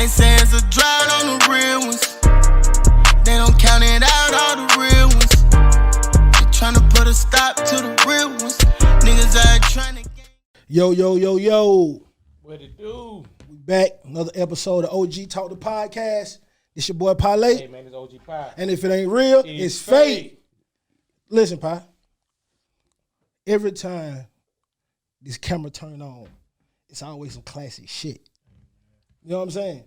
They say it's a drought on the real ones. They don't count it out, all the real ones. They tryna put a stop to the real ones. Niggas out tryna get. Yo. What it do? We back. Another episode of OG Talk the Podcast. It's your boy Parlay. Hey, man, it's OG Pie. And if it ain't real, it's fake. Listen, Pie. Every time this camera turn on, it's always some classic shit. You know what I'm saying?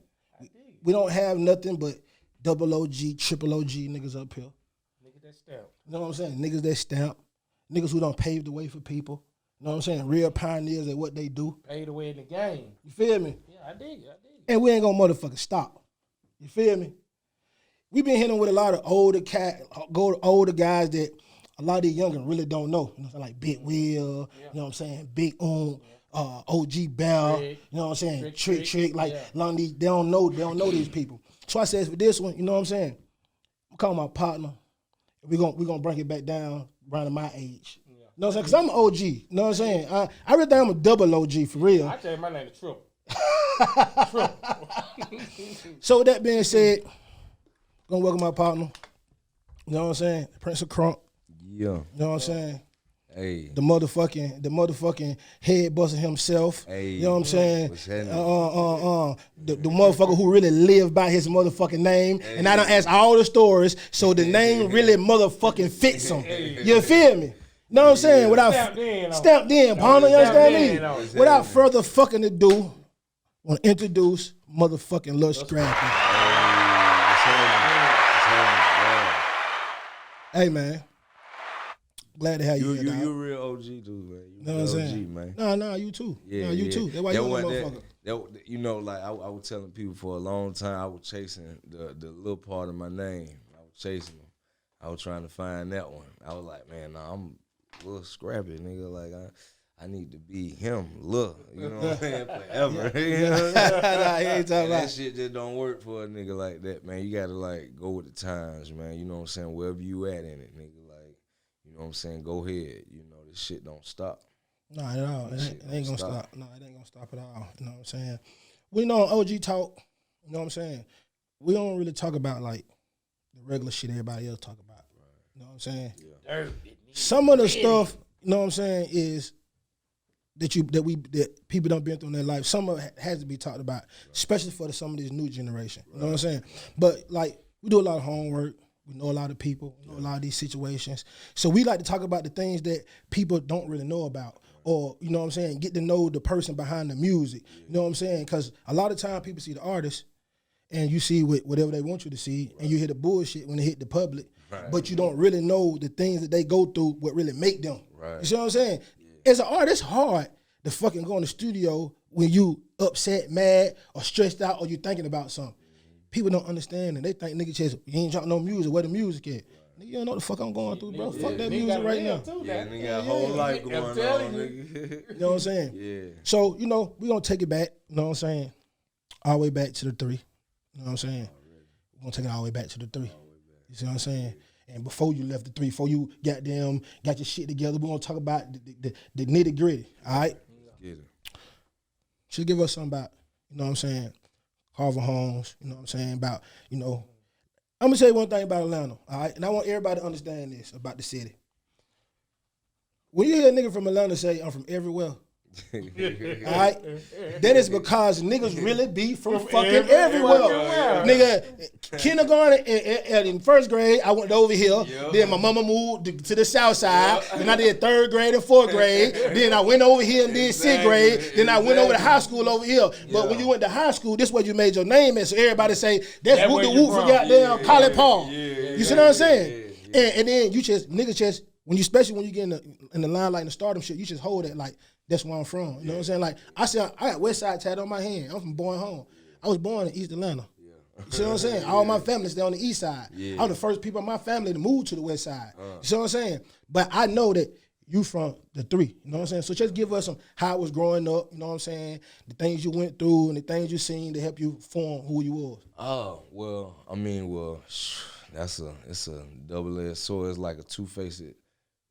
We don't have nothing but double OG, triple OG niggas up here. Niggas that stamp. You know what I'm saying? Niggas that stamp. Niggas who done paved the way for people. You know what I'm saying? Real pioneers at what they do. Paved the way in the game. You feel me? Yeah, I dig it. And we ain't gonna motherfucking stop. You feel me? We been hitting with a lot of older guys that a lot of these youngers really don't know. You know what I'm saying? Like Big Will, you know what I'm saying? Big OG Bell, Trick, you know what I'm saying? Trick. Trick. Like a lot of these, they don't know these people. So I said for this one, you know what I'm saying? I'm calling my partner. We're gonna bring it back down around to my age. You know what I'm saying? Because I'm an OG. You know what I'm saying? I really think I'm a double OG for real. I tell you my name is Triple. So with that being said, gonna welcome my partner. You know what I'm saying? Prince of Crunk. Yeah. You know what I'm saying? Hey. The motherfucking head buster himself. Hey. You know what I'm saying? What's happening? The motherfucker who really lived by his motherfucking name. Hey. And I done asked all the stories, so the name really motherfucking fits him. You feel me? You know what I'm saying? Without stamped in, partner, you understand me? Without further fucking ado, I want to introduce motherfucking Lil Scrappy. Hey man, glad to have you here. You a real OG dude, man. You know what I'm saying? Man. Nah, you too. Yeah, you too. That's why you a motherfucker. You know, like I was telling people for a long time, I was chasing the little part of my name. I was chasing them. I was trying to find that one. I was like, man, nah, I'm a little Scrappy, nigga. Like I need to be him, look. You know what I'm saying? Forever. You know what I'm saying? That shit just don't work for a nigga like that, man. You gotta like go with the times, man. You know what I'm saying? Wherever you at in it, nigga. Like, you know what I'm saying? Go ahead. You know, this shit don't stop. No, at all. It ain't gonna stop. No, it ain't gonna stop at all. You know what I'm saying? We know on OG Talk, you know what I'm saying? We don't really talk about like the regular shit everybody else talk about. Right. You know what I'm saying? Yeah. Some of the stuff, you know what I'm saying, is that people don't been through in their life. Some of it has to be talked about, especially for some of this new generation. You know what I'm saying? But like we do a lot of homework. We know a lot of people. We know a lot of these situations. So we like to talk about the things that people don't really know about, or you know what I'm saying, get to know the person behind the music. You know what I'm saying? Because a lot of time people see the artist, and you see whatever they want you to see, and you hear the bullshit when they hit the public, but you don't really know the things that they go through, what really make them. Right. You see what I'm saying? As an artist, it's hard to fucking go in the studio when you upset, mad, or stressed out, or you thinking about something. People don't understand, and they think, nigga, just, you ain't dropping no music, where the music at? Nigga, you don't know what the fuck I'm going through, bro. Fuck that music right now. Nigga got a whole life going on, nigga. You know what I'm saying? Yeah. So, you know, we gonna take it back, you know what I'm saying, all the way back to the 3. You know what I'm saying? We're gonna take it all the way back to the 3. You see what I'm saying? And before you left the 3, before you got your shit together, we're gonna talk about the nitty gritty. All right? Get it. Should give us something about, you know what I'm saying, Harvey Holmes, you know what I'm saying, about, you know. I'm gonna say one thing about Atlanta, all right? And I want everybody to understand this about the city. When you hear a nigga from Atlanta say, I'm from everywhere, all right? That is because niggas really be from fucking everywhere. Nigga, kindergarten and in first grade, I went over here. Yep. Then my mama moved to the south side. Yep. Then I did 3rd grade and 4th grade. Then I went over here and did 6th grade. Then I went over to high school over here. But when you went to high school, this is where you made your name at. So everybody say, that's Woot the Woot for goddamn College Paul. You see what I'm saying? And then you just, niggas just, especially when you get in the limelight and the stardom shit, you just hold it like, that's where I'm from. You know what I'm saying? Like, I got West Side tattooed on my hand. I'm from Boyne Home. I was born in East Atlanta. You see what I'm saying? All my family stay on the east side. I was the first people in my family to move to the west side. You see what I'm saying? But I know that you from the 3. You know what I'm saying? So just give us some how it was growing up. You know what I'm saying? The things you went through and the things you seen to help you form who you was. Oh, well, I mean, it's a double-edged sword. It's like a two-faced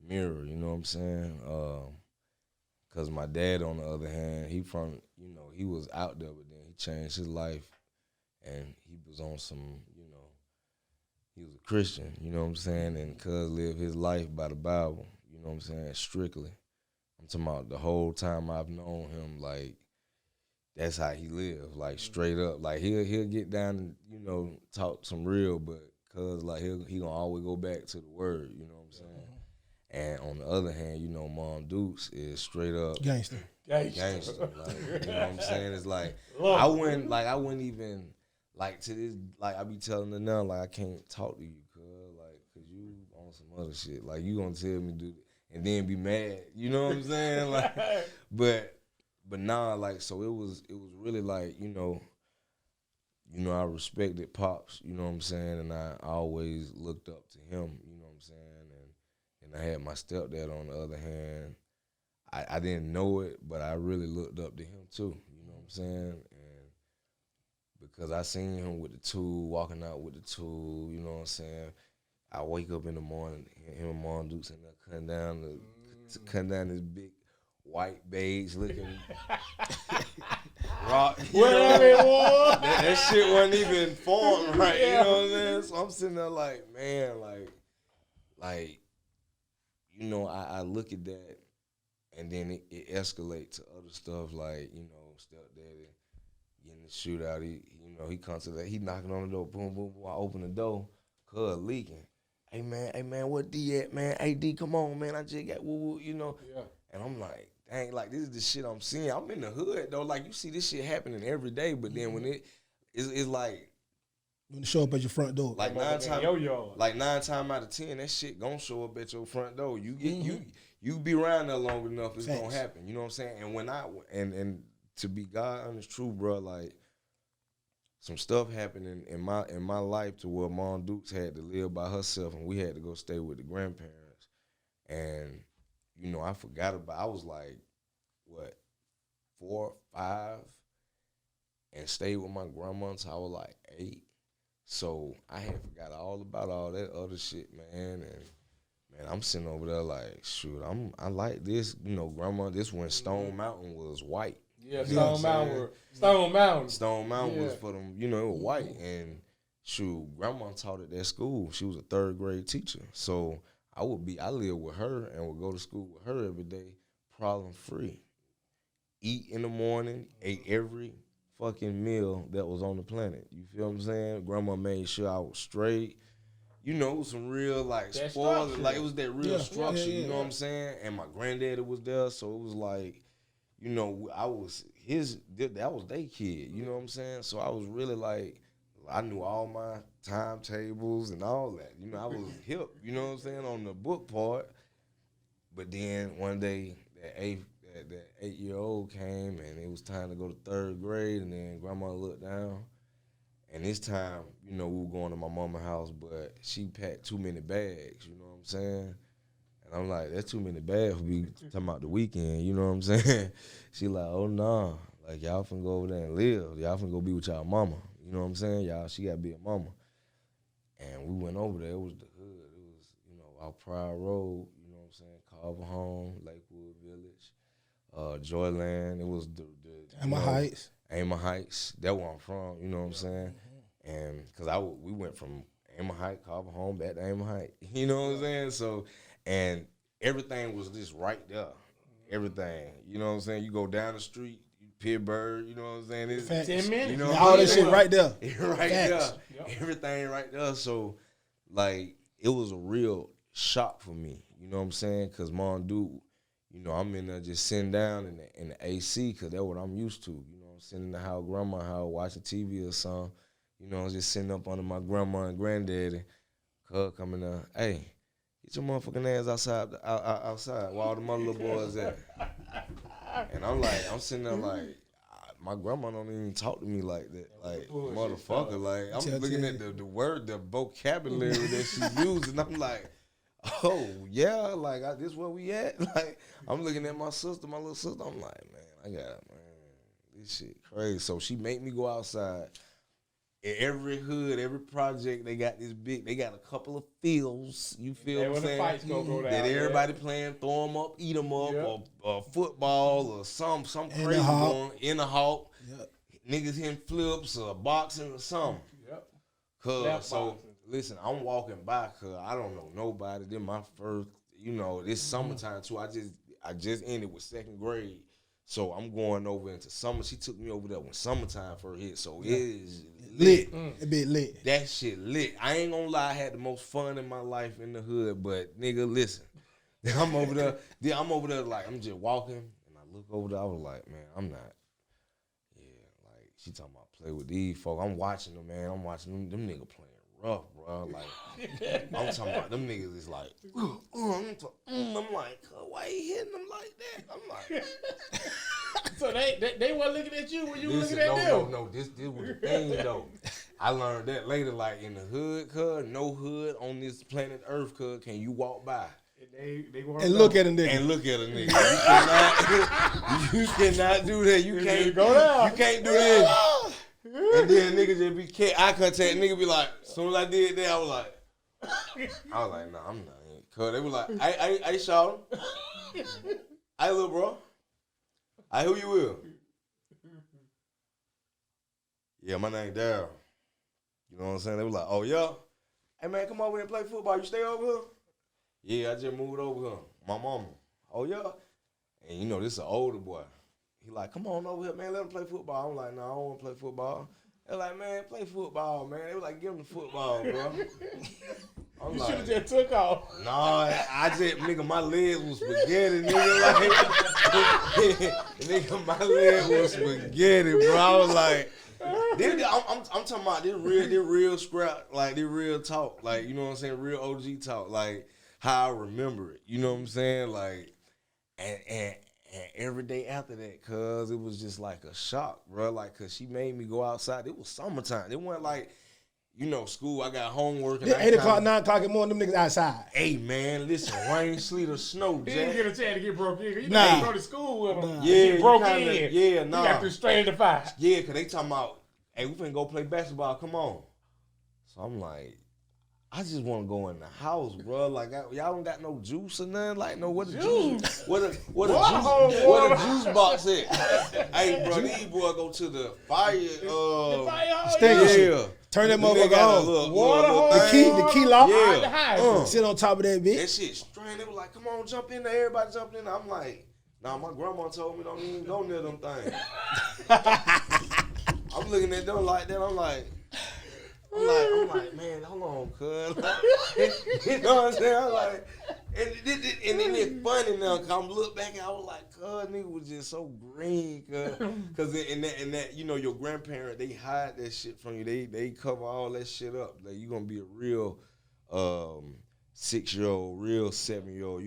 mirror. You know what I'm saying? Because my dad, on the other hand, he was out there, but then he changed his life and he was on some, you know, he was a Christian, you know what I'm saying, and cuz lived his life by the Bible, you know what I'm saying, strictly. I'm talking about the whole time I've known him, like, that's how he lived, like, straight up. Like, he'll get down and, you know, talk some real, but cuz, like, he gonna always go back to the word, you know what I'm saying? And on the other hand, you know, Mom Dukes is straight up Gangster. Like, you know what I'm saying? It's like, I wouldn't even, like, to this, like, I be telling her now, like, I can't talk to you, cause you on some other shit. Like, you gonna tell me do and then be mad, you know what I'm saying? Like, but nah, like, so it was really like, you know, I respected Pops, you know what I'm saying, and I always looked up to him, you know what I'm saying, and I had my stepdad on the other hand. I didn't know it, but I really looked up to him too, you know what I'm saying, and because I seen him with the tool, walking out with the tool, you know what I'm saying. I wake up in the morning, him and Mom Dukes in there cutting down this big white beige looking rock. That shit wasn't even formed right, you know what I'm saying? So I'm sitting there like, man, like, you know, I look at that and then it escalates to other stuff like, you know, stepdaddy getting the shootout. He comes to that, he knocking on the door, boom, boom, boom. I open the door, cuz leaking. Hey man, what D at, man? Hey D, come on, man. I just got woo, you know. Yeah. And I'm like, dang, like, this is the shit I'm seeing. I'm in the hood though. Like, you see this shit happening every day, but then when it's like, when it show up at your front door. Like 9 times out of 10, that shit gonna show up at your front door. You get you be around there long enough, it's gonna happen. You know what I'm saying? And when and to be God honest, true, bro, like, some stuff happened in my life to where Mom Dukes had to live by herself and we had to go stay with the grandparents. And, you know, I forgot about, I was like, what, 4, 5, and stayed with my grandma until I was like 8. So I had forgot all about all that other shit, man. And, man, I'm sitting over there like, shoot, I like this. You know, grandma, this when Stone Mountain was white. Yeah, Stone Mountain was for them, you know, it was white. And shoot, grandma taught at that school. She was a 3rd grade teacher. So I lived with her and would go to school with her every day, problem free. Eat in the morning, ate every fucking meal that was on the planet. You feel what I'm saying? Grandma made sure I was straight. You know, some real, like, spoilers. Like, it was that real structure, you know what I'm saying? And my granddaddy was there, so it was like, you know, that was their kid, you know what I'm saying? So I was really like, I knew all my timetables and all that. You know, I was hip, you know what I'm saying, on the book part. But then one day, that 8-year-old came and it was time to go to 3rd grade, and then grandma looked down. And this time, you know, we were going to my mama's house, but she packed too many bags, you know what I'm saying? And I'm like, that's too many bags for me talking about the weekend, you know what I'm saying? She like, oh, nah. Like, y'all finna go over there and live. Y'all finna go be with y'all mama. You know what I'm saying? She got to be a mama. And we went over there. It was the hood. It was, you know, our Pride Road, you know what I'm saying? Carver Home, Lakewood Village, Joyland. It was the Heights. Ammer Heights. That's where I'm from, you know what I'm saying? And because we went from Ammer Heights, Carver Home, back to Ammer Heights. You know what I'm saying? So, and everything was just right there. Everything. You know what I'm saying? You go down the street, Pittsburgh, you know what I'm saying? It's 10 minutes. You know all that shit right there. Right there. Yep. Everything right there. So, like, it was a real shock for me. You know what I'm saying? Because Mom Duke, you know, I'm in there just sitting down in the AC because that's what I'm used to. You know, I'm sitting in the house, grandma's house, watching TV or something. You know, just sitting up under my grandma and granddaddy. Cuz coming there, hey, get your motherfucking ass outside where all the mother little boys at. And I'm sitting there like, my grandma don't even talk to me like that. Like, motherfucker, like, I'm looking at the word, the vocabulary that she using. I'm like, oh, yeah, like, this where we at? Like, I'm looking at my little sister. I'm like, man, this shit crazy. So she made me go outside. In every hood, every project, they got a couple of fields, you feel what I'm saying? Fights go down, that everybody playing, throw them up, eat them up, or football, or some crazy going in the hawk. niggas hitting flips or boxing or something. Yep. Cause so listen, I'm walking by cause I don't know nobody. Then my first, this summertime too. I just ended with second grade. So I'm going over into summer. She took me over there when summertime first hit. So it is lit. It be lit. That shit lit. I ain't gonna lie, I had the most fun in my life in the hood, but nigga, listen. I'm over there. Like I'm just walking and I look over there, I was like, man, I'm not. Like she talking about play with these folk. I'm watching them, man. I'm watching them niggas playing rough, bro. Like I'm talking about them niggas is like, I'm like, why you hitting them like that? I'm like, so they weren't looking at you when you were looking at them. No. This was the thing though. I learned that later, like in the hood, cuz no hood on this planet Earth, cuz can you walk by? And look at a nigga. You cannot do that. You can't go down. You can't do this. And then niggas just be eye contact. Nigga be like, as soon as I did that, I was like, nah, I'm not. Cause they were like, I shot him. Hey, little bro. Who you with? Yeah, my name Daryl. You know what I'm saying? They were like, oh yeah. Hey man, come over here and play football. You stay over here? Yeah, I just moved over here. My mama. Oh yeah. And this is an older boy. He like, come on over here, man. Let him play football. I'm like, no, I don't want to play football. They're like, man, play football, man. They were like, give him the football, bro. You should have just took off. Nah, I just, nigga, my legs was spaghetti, nigga. Like, nigga, my legs was spaghetti, bro. I was like, I'm talking about this real scrap, like this real talk, like, you know what I'm saying, real OG talk, like how I remember it. You know what I'm saying, like, and every day after that, cuz it was just like a shock, bro. Like, cause she made me go outside. It was summertime. It wasn't like, school. I got homework. And 8 o'clock, 9 o'clock in the morning, them niggas outside. Hey man, listen, rain, sleet, or snow, He Jack. didn't get a chance to get broke in. You Nah. go to school with him. Yeah, Get broke in. Yeah, nah. You got through straight to 5. Yeah, cause they talking about, hey, we finna go play basketball. Come on. So I'm like, I just want to go in the house, bro. Like, y'all don't got no juice or nothing. Like, no, what a juice? What a juice box at? Hey, bro, these boys go to the fire. Yeah. Turn that motherfucker on. Water hole. The key lock. Yeah. Sit on top of that bitch. That shit strange. They were like, come on, jump in there. Everybody jumped in there. I'm like, nah, my grandma told me don't even go near them things. I'm looking at them like that. I'm like, man, hold on, cuz. You know what I'm saying? I'm like, and then it's funny now, cause I'm look back and I was like, cuz, nigga was just so green, cuz in that, your grandparent, they hide that shit from you. They cover all that shit up. Like, you gonna be a real 6-year-old, real 7-year-old.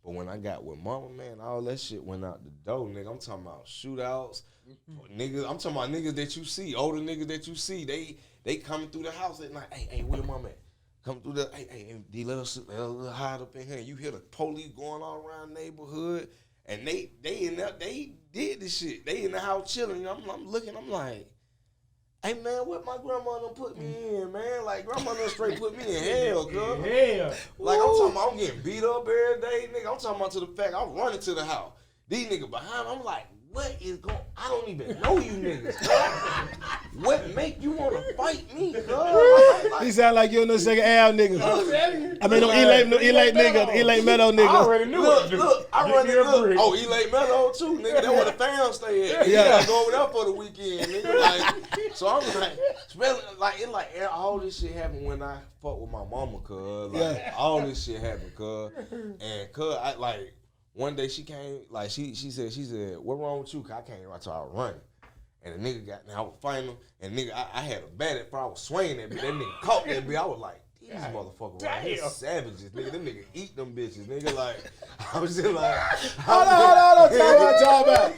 But when I got with mama, man, all that shit went out the door, nigga. I'm talking about shootouts, niggas. I'm talking about niggas that you see, older niggas that you see. They coming through the house at night. Hey, where your mama at? Come through the, hey, let us hide up in here. You hear the police going all around the neighborhood, and they in there, they did this shit. They in the house chilling. I'm looking, I'm like, hey man, what my grandma done put me in, man? Like, grandma done straight put me in hell, cuz. Hell. Like, I'm talking about I'm getting beat up every day, nigga. I'm talking about to the fact I'm running to the house. These niggas behind me, I'm like, what is going on? I don't even know you niggas, cuz. What make you want to fight me, cuz? He sound like you no second Al nigga. I mean, no Elate nigga, Elate Meadow nigga. I already knew it. Look, I run it. Oh, Elate Meadow too, nigga. That's where the fans stay at. Yeah. You gotta go over there for the weekend, nigga. Like, so I'm like, all this shit happened when I fucked with my mama, cuz. Like, all this shit happened, cuz. And cuz, I like. One day she came, like she said, what wrong with you? Cause I came right to I was running. And the nigga I was fighting him, and nigga, I had a bat at I was swinging that bitch. That nigga caught that bitch. I was like, these motherfuckers right here savages, nigga. Them niggas eat them bitches, nigga. Like, I was just like, hold on, talk about.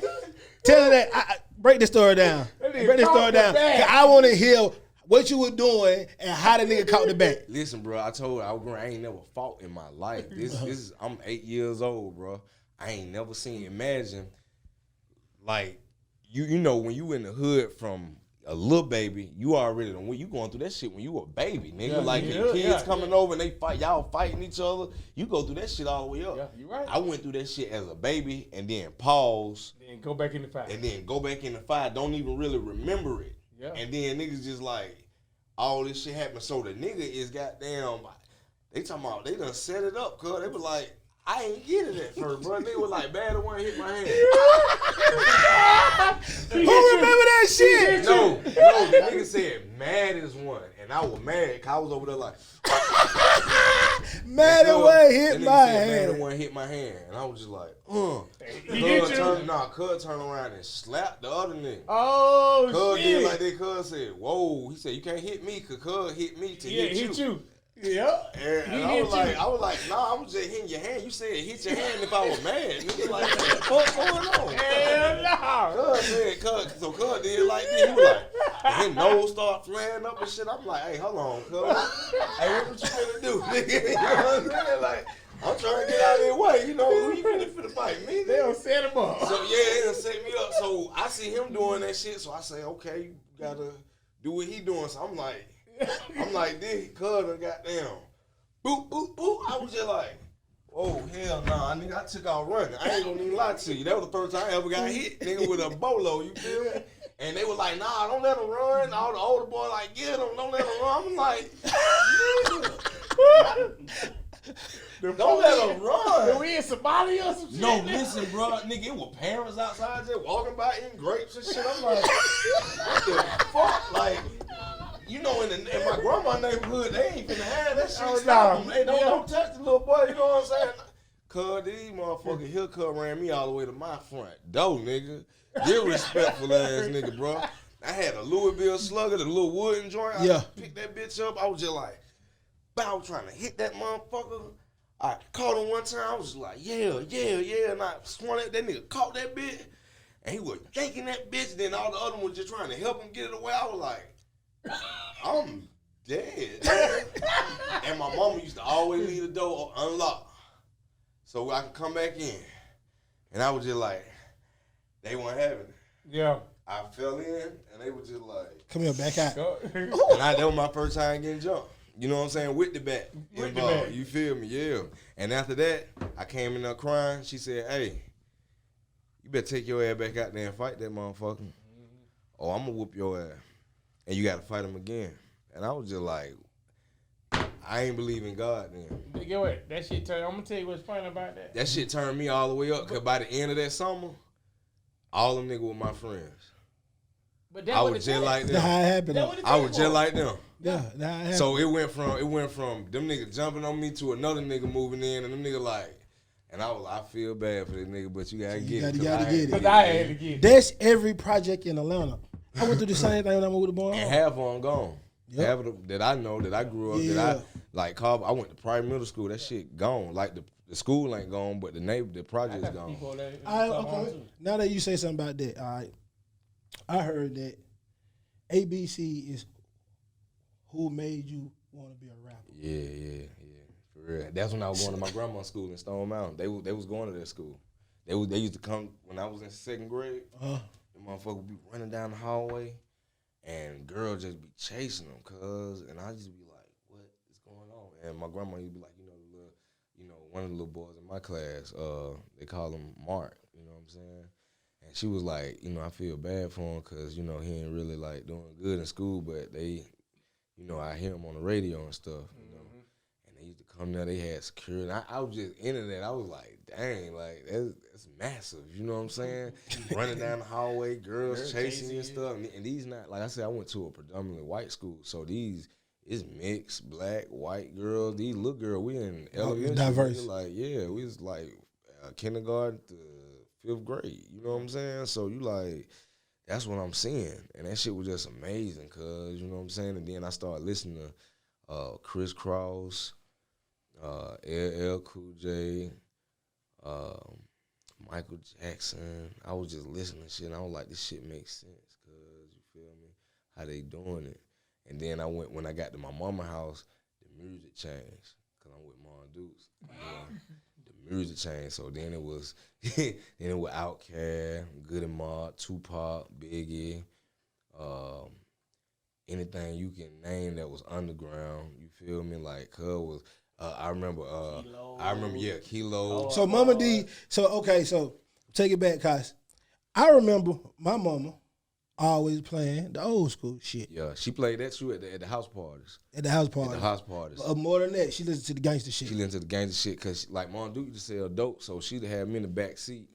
Tell her that, break the story down. Break the story down. Cause I want to hear what you were doing and how the nigga caught the bat. Listen, bro, I told her I ain't never fought in my life. This is I'm 8 years old, bro. I ain't never seen. Imagine, like, you know when you in the hood from a little baby, you already when you going through that shit when you a baby, nigga. Yeah, like yeah, kids coming over and they fight, y'all fighting each other. You go through that shit all the way up. Yeah, you right. I went through that shit as a baby and then pause. Then go back in the fight. And then go back in the fight. Don't even really remember it. Yeah. And then niggas just like all this shit happened. So the nigga is goddamn. They talking about they done set it up, cuz they was like. I ain't get it at first, bro. Nigga was like, bad the one hit my hand. Who remember that shit? No, the nigga said mad as one. And I was mad, cause I was over there like mad at one hit my mad hand. at one hit my hand. And I was just like, He hit you? Cuz turned around and slapped the other nigga. Oh, Cuz shit. did like that. Cuz said, whoa. He said, you can't hit me, cuz Cuz hit me to hit you. Yeah. And I was like, nah, I was just hitting your hand. You said hit your hand if I was mad. Nigga, like, what the fuck going on? Hell no. Cuz said, so Cuz did like this. He was like, his nose start flaring up and shit. I'm like, hey, hold on, Cuz. Hey, what you finna do, nigga? You know what I'm saying? Like, I'm trying to get out of their way. You know, who you finna fight me? They don't set him up. So, yeah, they done set me up. So, I see him doing that shit. So, I say, okay, you gotta do what he doing. So, I'm like, this Cuz done goddamn. Boop, boop, boop. I was just like, oh, hell nah, nigga. I took out running. I ain't gonna even lie to you. That was the first time I ever got hit, nigga, with a bolo, you feel me? And they were like, nah, don't let him run. All the older boys like, get him, don't let him run. I'm like, don't let him run. We in Somalia or some shit? No, listen, bro, nigga, it was parents outside just walking by eating grapes and shit. I'm like, what the fuck? Like, you know, in my grandma's neighborhood, they ain't finna have that shit. Oh, Stop no. them. They don't touch the little boy, you know what I'm saying? Cuz these motherfuckers here, cuz ran me all the way to my front door, nigga. Disrespectful ass nigga, bro. I had a Louisville Slugger, the little wooden joint. I picked that bitch up. I was just like, I was trying to hit that motherfucker. I caught him one time. I was just like, yeah. And I swung at that nigga, caught that bitch. And he was yanking that bitch. Then all the other ones just trying to help him get it away. I was like, I'm dead. And my mama used to always leave the door unlocked so I could come back in. And I was just like, they weren't having it. Yeah. I fell in, and they were just like, come here, back out. and that was my first time getting jumped. You know what I'm saying? With the bat. With the bat. You feel me? Yeah. And after that, I came in there crying. She said, hey, you better take your ass back out there and fight that motherfucker. Mm-hmm. Or I'm going to whoop your ass. And you got to fight him again. And I was just like, I ain't believe in God then. Get what? That shit turned. I'm going to tell you what's funny about that. That shit turned me all the way up. Because by the end of that summer, all them niggas were my friends. But that I was just like them. That's how it happened. I was just like them. Yeah, that's how it happened. So it went from them niggas jumping on me to another nigga moving in, and them nigga like, and I feel bad for this nigga, but you gotta get it. You gotta get it. Because I had to get it. That's every project in Atlanta. I went through the same thing when I moved to Boy. And half of them gone. Yep. Half of them that I know, that I grew up, that I like. I went to private middle school. That shit gone. Like the school ain't gone, but the project's gone. Okay. Now that you say something about that, all right. I heard that ABC is who made you want to be a rapper. Yeah. For real. That's when I was going to my grandma's school in Stone Mountain. They was going to that school. They used to come when I was in second grade. The motherfucker would be running down the hallway, and girls just be chasing them, and I just be like, what is going on? And my grandma used to be like, one of the little boys in my class, they call him Mark, you know what I'm saying? And she was like, I feel bad for him because, he ain't really like doing good in school, but they, I hear him on the radio and stuff, And they used to come there, they had security. And I was just into that. I was like, dang, like, that's massive, you know what I'm saying? Running down the hallway, girls chasing you and stuff. And these not, like I said, I went to a predominantly white school, so these, it's mixed, black, white girls. These little girls, we in elementary. Diverse. We was like kindergarten to 5th grade. You know what I'm saying? So you like, that's what I'm seeing. And that shit was just amazing, cuz, you know what I'm saying? And then I started listening to Chris Cross, LL Cool J, Michael Jackson. I was just listening to shit, and I was like, this shit makes sense, cuz, you feel me? How they doing it. And then when I got to my mama's house, the music changed, because I'm with Mom Dukes. The music changed, so then it was Outkast, Good and Mob, Tupac, Biggie, anything you can name that was underground. You feel me? Like Cuz was. I remember. Yeah, Kilo. So Mama D. So take it back, cause I remember my mama always playing the old school shit. Yeah, she played that too at the house parties. At the house party. At the house parties. More than that, she listened to the gangster shit. She listened to the gangster shit because, like, Mom Duke used to sell dope, so she'd have me in the back seat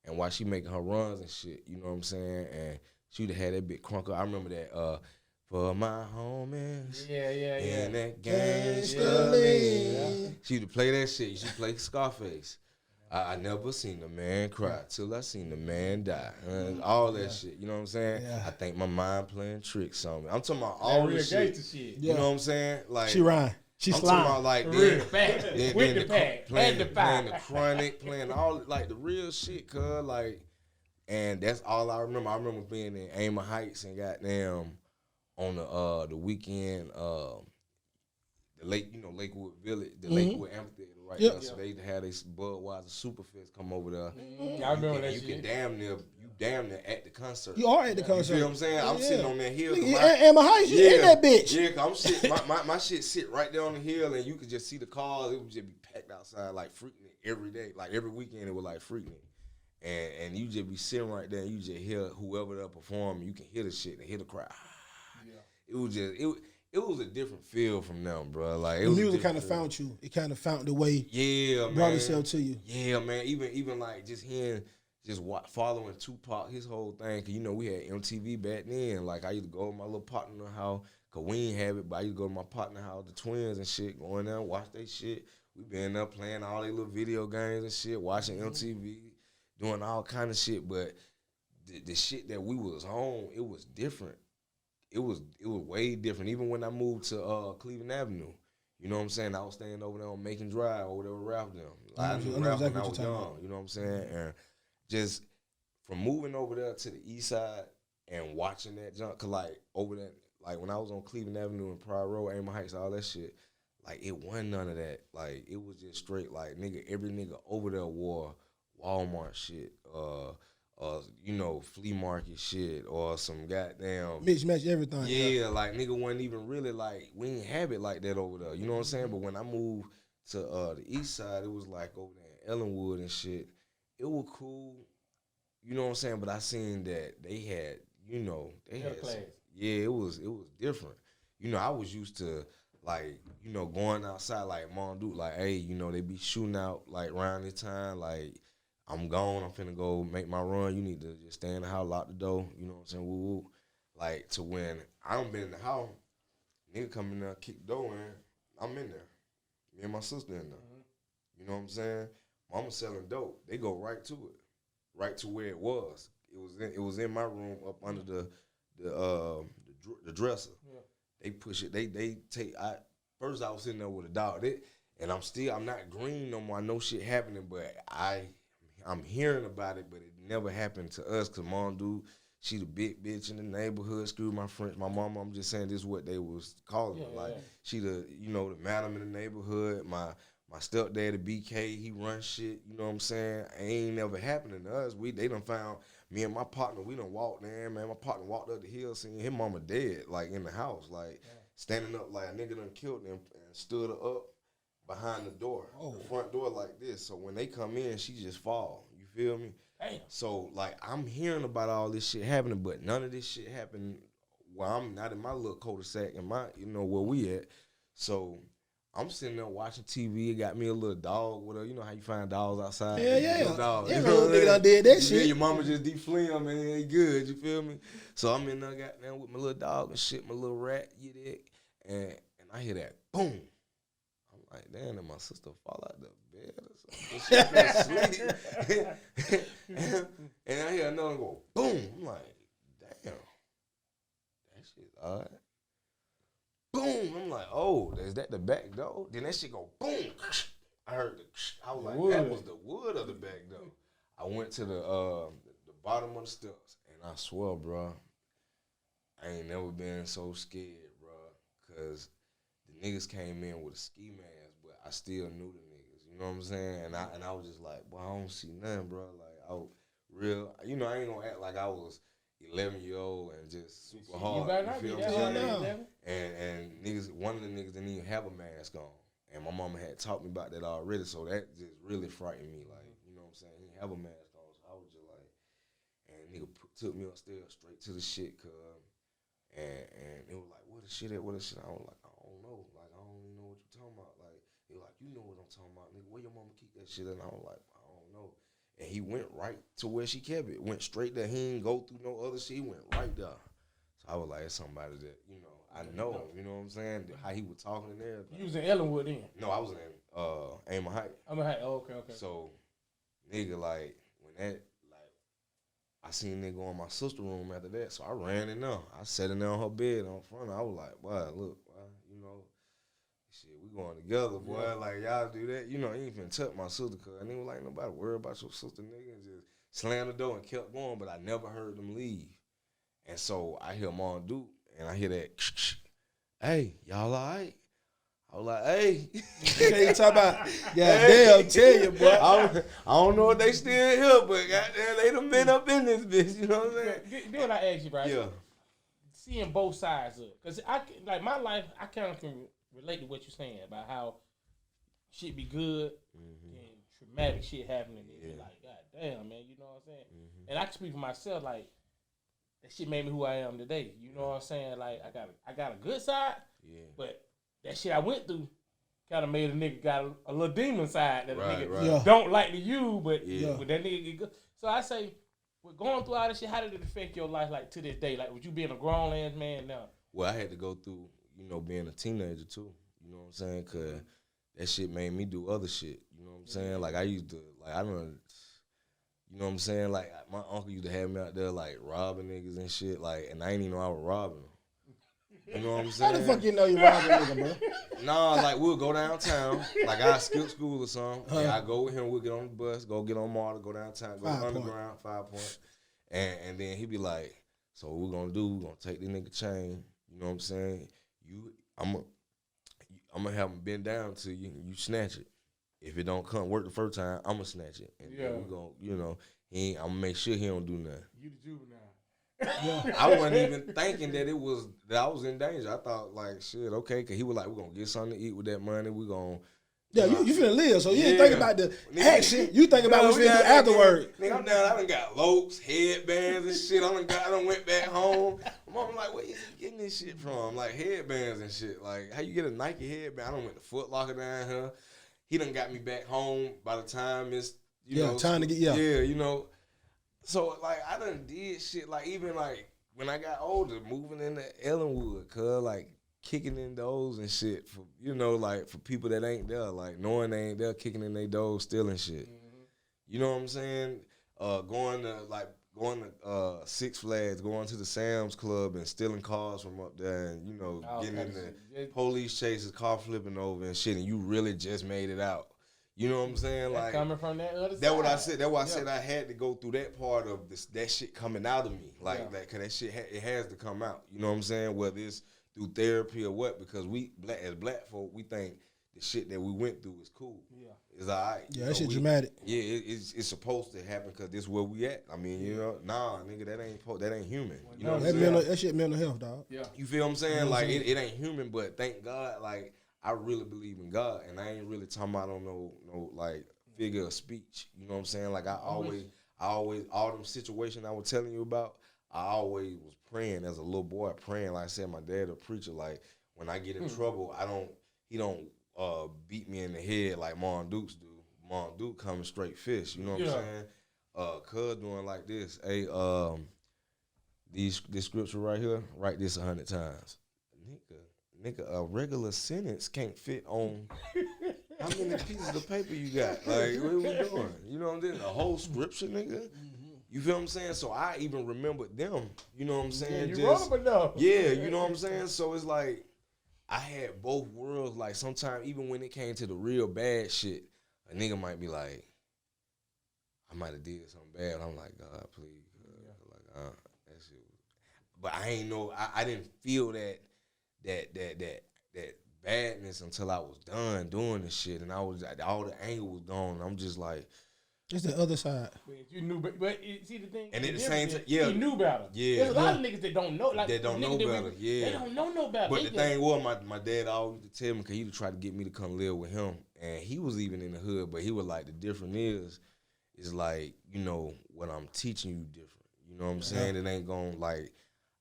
and while she making her runs and shit, you know what I'm saying? And she'd have had that big crunk up. I remember that, for my homies. Yeah. In that gangster land. She used to play that shit. She play Scarface. I never seen a man cry till I seen the man die. All that shit, you know what I'm saying? Yeah. I think my mind playing tricks on me. I'm talking about all this shit. shit. You know what I'm saying? Like She rhyme. She I'm slime. talking about like With the pack, playing the the pack. Chronic, playing all like the real shit, cuz like, and that's all I remember. I remember being in Amer Heights and goddamn on the weekend, the Lakewood Village, the Lakewood Amphitheater right there. So they had this Budweiser Superfest come over there. I remember that you shit. can damn near at the concert. You are at the concert. You feel what I'm saying? I'm sitting on that hill. And my house, you in that bitch. Yeah, cause I'm sitting, my shit sit right there on the hill, and you could just see the cars. It would just be packed outside, like freaking it every day, like every weekend. It was like freaking it, and you just be sitting right there, and you just hear whoever there performing. You can hear the shit and hear the crowd. It was just it was a different feel from them, bro. Like The music kind of found you. It kind of found the way. Yeah, brought man. itself to you. Yeah, man. Even like just hearing. Just following Tupac, his whole thing, cause we had MTV back then. Like I used to go to my little partner house, cause we ain't have it, but I used to go to my partner house, the twins and shit, going there and watch they shit. We been there playing all these little video games and shit, watching MTV, doing all kind of shit. But the shit that we was on, it was different. It was way different. Even when I moved to Cleveland Avenue, you know what I'm saying? I was staying over there on Macon Drive or whatever, Ralph them. I knew Ralph when I was young. You know what I'm saying? And just from moving over there to the east side and watching that junk, cause like over there, like when I was on Cleveland Avenue and Pryor Road, Amer Heights, all that shit, like it wasn't none of that. Like it was just straight like every nigga over there wore Walmart shit, flea market shit, or some goddamn Mix match everything. Yeah, like nigga wasn't even really like we didn't have it like that over there. You know what I'm saying? But when I moved to the east side, it was like over there in Ellenwood and shit. It was cool, you know what I'm saying? But I seen that they had, it was different. I was used to like, going outside like Mom Duke, like, hey, they be shooting out like around this time, like I'm gone, I'm finna go make my run. You need to just stay in the house, lock the door, you know what I'm saying? Woo woo. Like to when I don't been in the house, nigga come in there, kick the door in, I'm in there. Me and my sister in there. You know what I'm saying? Mama selling dope. They go right to it, right to where it was. It was in my room up under the dresser. Yeah. They push it. They take. First I was sitting there with a dog. I'm not green no more. I know shit happening, but I'm hearing about it, but it never happened to us. Cause Mom Dude, she the big bitch in the neighborhood. Screw my French. My mama. I'm just saying this is what they was calling her. Like she the the madam in the neighborhood. My stepdaddy BK, he run shit, you know what I'm saying? It ain't never happening to us. They done found me and my partner, we done walked there, man. My partner walked up the hill seeing his mama dead, like in the house, like standing up like a nigga done killed him and stood her up behind the door, the front door like this. So when they come in, she just fall. You feel me? Damn. So like I'm hearing about all this shit happening, but none of this shit happened while I'm not in my little cul-de-sac and my, where we at. So I'm sitting there watching TV. It got me a little dog with you know how you find dogs outside? Yeah. Dog. Yeah, nigga done did that shit. Yeah, your mama just deflee him and they good, you feel me? So I'm in there goddamn with my little dog and shit, my little rat, you dig? And I hear that boom. I'm like, damn, did my sister fall out the bed or something? She fell asleep. And I hear another go, boom. I'm like, damn. That shit's odd. Boom! I'm like, oh, is that the back door? Then that shit go boom. I heard I was like, wood. That was the wood of the back door. I went to the bottom of the steps, and I swear, bro, I ain't never been so scared, bro, because the niggas came in with a ski mask, but I still knew the niggas. You know what I'm saying? And I was just like, well, I don't see nothing, bro. Like I ain't gonna act like I was 11-year-old and just super You hard. better You not be feel that what I'm hard, saying? man. And niggas, one of the niggas didn't even have a mask on. And my mama had taught me about that already, so that just really frightened me. Like, you know what I'm saying? He didn't have a mask on, so I was just like, and nigga took me upstairs straight to the shit, cuz. And it was like, what the shit at? What the shit? I was like, I don't know. Like, I don't even know what you're talking about. Like, he was like, you know what I'm talking about, nigga. Where your mama keep that shit? And I was like, I don't know. And he went right to where she kept it. Went straight there. He didn't go through no other shit. He went right there. So I was like, it's somebody that, you know, I know. You know what I'm saying? How he was talking and everything. You was in Ellenwood then? No, I was in Amon Heights. Okay. So, nigga, like, when that, like, I seen nigga go in my sister room after that, so I ran in there. I sat in there on her bed on front. I was like, boy, look, boy, you know, shit, we going together, boy. Yeah. Like, y'all do that. You know, he ain't finna touch my sister, cuz. And he was like, nobody worry about your sister, nigga. And just slammed the door and kept going, but I never heard them leave. And so I hear Mom Duke, and I hear that, hey, y'all all right? I was like, hey. You talk about, goddamn, tell you, boy. I don't know if they still here, but goddamn, they done been up in this bitch, you know what I'm saying? Then what I ask you, right? Yeah. Seeing both sides of it. Because, like, my life, I kind of can relate to what you're saying about how shit be good and traumatic shit happening. And you're like, God damn, man, you know what I'm saying? And I can speak for myself, like, that shit made me who I am today. You know what I'm saying? Like, I got a good side, but that shit I went through kind of made a nigga got a little demon side that a nigga don't like to you, but that nigga get good. So I say, with going through all this shit, how did it affect your life, like, to this day? Like, with you being a grown-ass man now? Well, I had to go through, you know, being a teenager, too. You know what I'm saying? Because that shit made me do other shit. You know what I'm saying? Like, I used to, like, I don't, you know what I'm saying? Like, my uncle used to have me out there, like, robbing niggas and shit. Like, and I didn't even know I was robbing them. You know what I'm saying? How the fuck you know you robbing a nigga, bro? Nah, like, we'll go downtown. Like, I skip school or something. And I go with him. We'll get on the bus, go get on MARTA, go downtown, go to Underground, 5 Point. And then he be like, so what we're going to do, we're going to take this nigga chain. You know what I'm saying? I'm going to have him bend down to you, and you snatch it. If it don't come work the first time, I'm going to snatch it. And then we going to, you know, I'm going to make sure he don't do nothing. You the juvenile. I wasn't even thinking that I was in danger. I thought, like, shit, okay, because he was like, we're going to get something to eat with that money. We're going to. Yeah, you finna live, so you ain't think about the action. You think about what you finna do afterward. Nigga, I'm down. I done got lopes, headbands and shit. I done went back home. My mama like, where you getting this shit from? Like, headbands and shit. Like, how you get a Nike headband? I done went to Foot Locker down here. He done got me back home by the time it's, you know. Time to get, Yeah, you know. So, like, I done did shit, like, even, like, when I got older, moving into Ellenwood, cuz, like, kicking in doors and shit for, you know, like, for people that ain't there, like, knowing they ain't there, kicking in their doors, stealing shit. You know what I'm saying? Going to Six Flags, going to the Sam's Club and stealing cars from up there and, you know, getting in the police chases, car flipping over and shit, and you really just made it out. You know what I'm saying? Like, coming from that other side. That's what I said. That's why I said I had to go through that part of that shit coming out of me. Like, that, cause that shit, it has to come out. You know what I'm saying? Whether it's through therapy or what, because as black folk, we think the shit that we went through is cool. Yeah. It's all right. Yeah, that shit dramatic. Yeah, it's supposed to happen because this is where we at. I mean, you know, nah, nigga, that ain't human. You know what I'm saying? That shit mental health, dog. Yeah. You feel what I'm saying? Like, it ain't human, but thank God, like, I really believe in God, and I ain't really talking about no like, figure of speech. You know what I'm saying? Like, I always, all them situations I was telling you about, I always was praying as a little boy, praying. Like I said, my dad a preacher. Like, when I get in trouble, he don't beat me in the head like Mom Dukes do. Mom Duke coming straight fish. You know what I'm saying? Cuz doing like this. Hey, this scripture right here, write this 100 times. Nigga, a regular sentence can't fit on how many pieces of paper you got. Like, what are we doing? You know what I'm saying? The whole scripture, nigga. You feel what I'm saying? So I even remembered them. You know what I'm saying? Yeah, you wrote them enough. Yeah, you know what I'm saying? So it's like, I had both worlds. Like, sometimes, even when it came to the real bad shit, a nigga might be like, I might have did something bad. I'm like, God, please. Like, that shit. But I ain't know, I didn't feel that badness until I was done doing the shit, and I was, all the anger was gone. I'm just like, It's the other side. But you knew, but see the thing. And at the same time, yeah, you knew better. Yeah, There's a lot of niggas that don't know. Like they don't know better. Yeah, they don't know no better. But the thing was, my dad always used to tell me, because he would try to get me to come live with him, and he was even in the hood, but he was like, the difference is like, you know, what I'm teaching you different. You know what I'm saying? It ain't gonna like,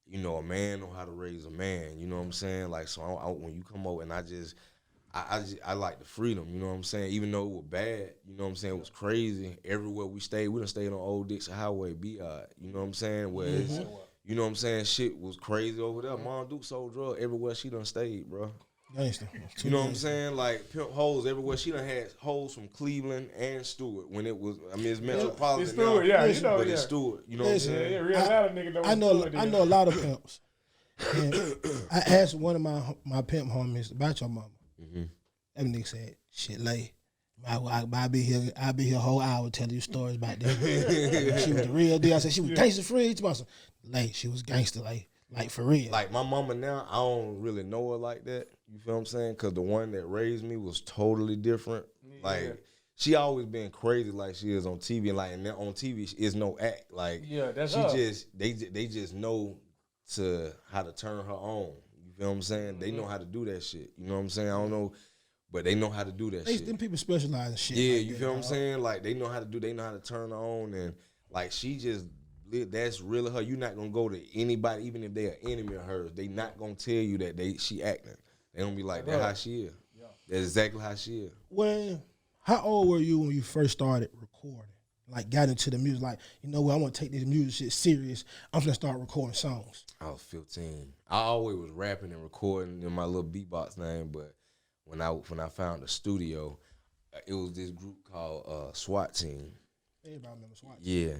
you know, a man know how to raise a man. You know what I'm saying? Like, so when you come over, and I like the freedom, you know what I'm saying? Even though it was bad, you know what I'm saying? It was crazy. Everywhere we done stayed on Old Dixon Highway, you know what I'm saying? Where it's, you know what I'm saying? Shit was crazy over there. Mom Duke sold drugs everywhere she done stayed, bro. Gangster. You know what I'm saying? Like pimp hoes everywhere. She done had hoes from Cleveland and Stewart when it was. I mean, it's metropolitan it's Stewart, now, you know, but it's Stewart. You know what I'm saying? Yeah, real Atlanta nigga know. I know a lot of pimps. And I asked one of my pimp homies about your mama. Mm-hmm. That nigga said, "Shit, lay. I'll be here a whole hour telling you stories about that. She was the real deal." I said she was gangster free. Lay, she was gangster like for real. Like my mama now, I don't really know her like that. You feel what I'm saying? Because the one that raised me was totally different. Yeah. Like she always been crazy like she is on TV. And like, and on TV is no act. Like that's she her. They just know how to turn her on. You feel what I'm saying? They know how to do that shit. You know what I'm saying? I don't know, but they know how to do that shit. Them people specialize in shit. Yeah, like you that, feel what I'm saying? Like they know how to turn her on, and like she just. That's really her. You're not gonna go to anybody, even if they're an enemy of hers. They not gonna tell you that she acting. They don't be like, that's how she is. Yeah. That's exactly how she is. How old were you when you first started recording? Like got into the music, like, you know what, I want to take this music shit serious. I'm gonna start recording songs. I was 15. I always was rapping and recording in my little beatbox name, but when I found the studio, it was this group called SWAT Team. Everybody remember SWAT Team. Yeah.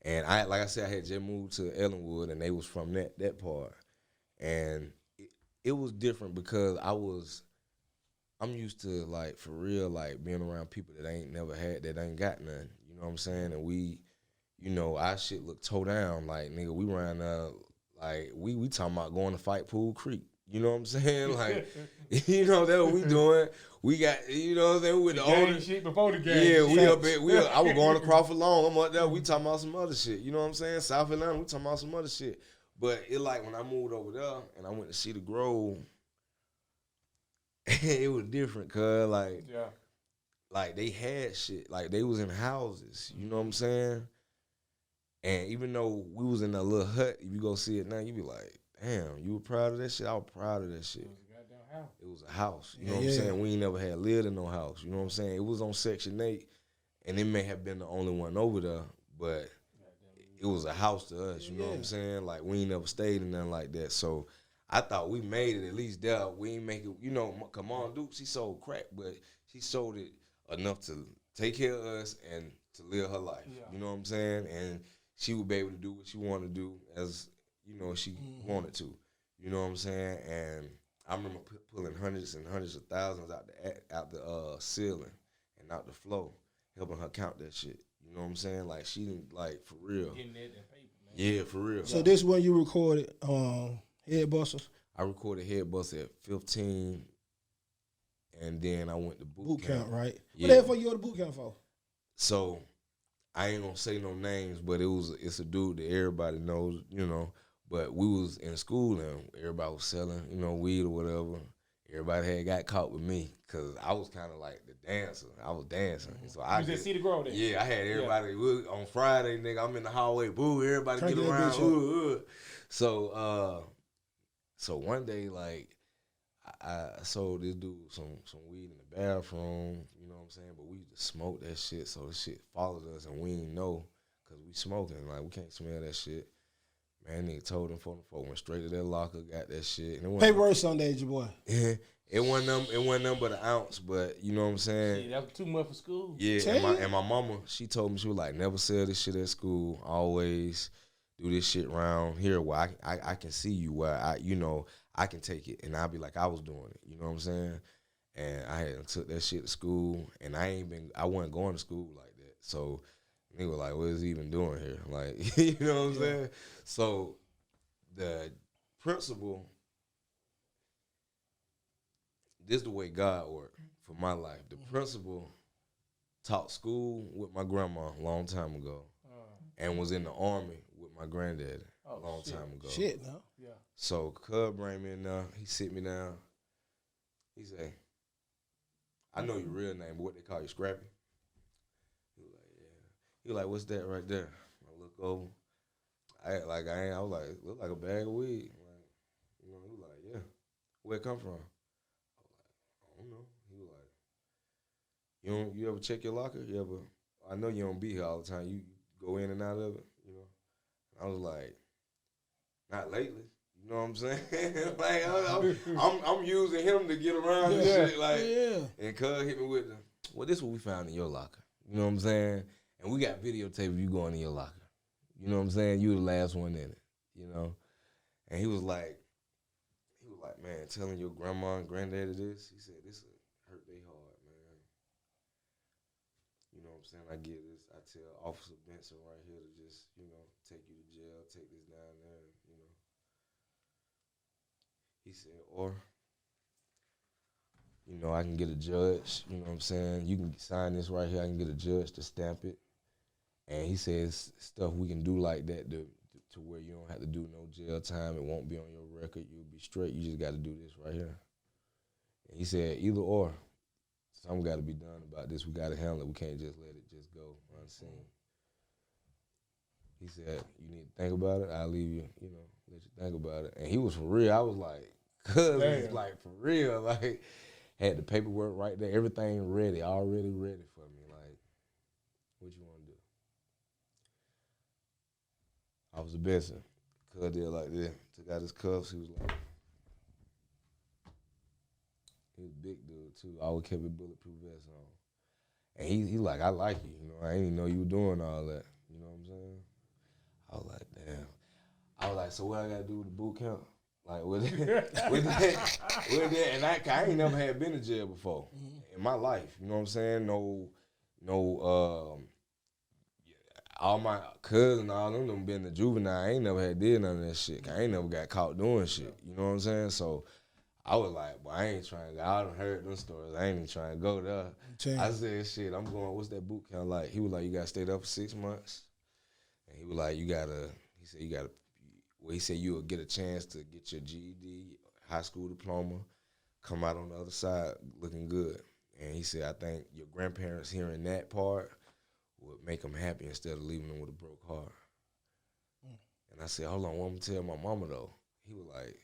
And like I said, I had just moved to Ellenwood, and they was from that part. And it was different because I'm used to, like, for real, like, being around people that ain't got nothing. You know what I'm saying? And we, you know, our shit look toe down. Like, nigga, we ran like, we talking about going to fight Pool Creek. You know what I'm saying? Like, you know, that's what we doing. We got, you know what I'm saying? With the older shit before the game. Yeah, I was going to Crawford Long. I'm up there. We talking about some other shit. You know what I'm saying? South Atlanta, we talking about some other shit. But it like when I moved over there and I went to see the Grove, it was different, cuz like they had shit. Like they was in houses. You know what I'm saying? And even though we was in a little hut, if you go see it now, you be like, damn, you were proud of that shit? I was proud of that shit. It was a goddamn house. It was a house. You know what I'm saying? We ain't never had lived in no house. You know what I'm saying? It was on Section 8, and it may have been the only one over there, but it was a house to us. You know what I'm saying? Like, we ain't never stayed in nothing like that. So I thought we made it at least there. We ain't make it, you know, come on, Duke, she sold crack, but she sold it enough to take care of us and to live her life. Yeah. You know what I'm saying? And she would be able to do what she wanted to do as, you know, she wanted to. You know what I'm saying? And I remember pulling hundreds and hundreds of thousands out the ceiling and out the floor, helping her count that shit. You know what I'm saying? Like, she didn't, like, for real. Getting that in paper, man. Yeah, for real. So this when you recorded Head Busters? I recorded Head Busters at 15, and then I went to boot camp. Right? Yeah. What the hell for you go to boot camp for? So I ain't gonna say no names, but it's a dude that everybody knows, you know. But we was in school and everybody was selling, you know, weed or whatever. Everybody had got caught with me because I was kind of like the dancer. I was dancing. So I just see the girl there. Yeah, I had everybody. On Friday, nigga, I'm in the hallway. Boo, everybody Turn get that around. bitch So one day, like, I sold this dude some weed in the bathroom, you know what I'm saying? But we just smoked that shit, so the shit followed us, and we ain't know because we smoking. Like, we can't smell that shit. Man, nigga told him for went straight to that locker, got that shit. And Paperwork Sundays, your boy. It wasn't nothing but an ounce, but you know what I'm saying? Yeah, that was too much for school. Yeah, and my mama, she told me, she was like, never sell this shit at school. Always do this shit around here where I can see you, where I can take it. And I'll be like, I was doing it. You know what I'm saying? And I had took that shit to school, and I wasn't going to school like that. So nigga was like, what is he even doing here? Like, you know what I'm saying? So the principal, this is the way God worked for my life. The principal taught school with my grandma a long time ago, and was in the Army with my granddaddy a long time ago. Shit, no. Yeah. So Cub bring me in there. He sit me down. He say, I know your real name, but what they call you, Scrappy? He was like, yeah. He was like, what's that right there? I look over. I act like I ain't. I was like, look like a bag of weed. Like, you know, he was like, yeah. Where it come from? I was like, I don't know. He was like, you ever check your locker? You ever? I know you don't be here all the time. You go in and out of it, you know. I was like, not lately. You know what I'm saying? Like I'm using him to get around and shit. Like, and Cuz hit me with the, well, this is what we found in your locker. You know what I'm saying? And we got videotape of you going in your locker. You know what I'm saying? You the last one in it. You know? And he was like, man, telling your grandma and granddaddy this. He said, this will hurt their heart, man. You know what I'm saying? I get this. I tell Officer Benson right here to just, you know, take you to jail, take this down there, you know. He said, or, you know, I can get a judge, you know what I'm saying? You can sign this right here. I can get a judge to stamp it. And he says stuff we can do like that to where you don't have to do no jail time. It won't be on your record. You'll be straight. You just got to do this right here. And he said, either or, something got to be done about this. We got to handle it. We can't just let it just go unseen. He said, you need to think about it. I'll leave you, you know, let you think about it. And he was for real. I was like, cuz was like for real. Like, had the paperwork right there, everything ready, already ready for me. Like, what you want to do? I was the best. Cuz did like that. Took out his cuffs. He was like, he was a big dude too. Always kept a bulletproof vest on. And he like, I like you. You know, I didn't even know you were doing all that. You know what I'm saying? I was like, damn. I was like, so what I gotta do with the boot camp? Like with that, and I ain't never had been to jail before in my life. You know what I'm saying? All my cousins, all them been to juvenile. I ain't never had did none of that shit. I ain't never got caught doing shit. You know what I'm saying? So I was like, well, I ain't trying to go. I done heard them stories. I ain't even trying to go there. I said, shit, I'm going, what's that boot camp like? He was like, you got to stay there for 6 months. And he was like, he said you'll get a chance to get your GED, high school diploma, come out on the other side looking good. And he said, I think your grandparents hearing that part would make them happy instead of leaving them with a broke heart. And I said, hold on, what I'm going to tell my mama, though? He was like,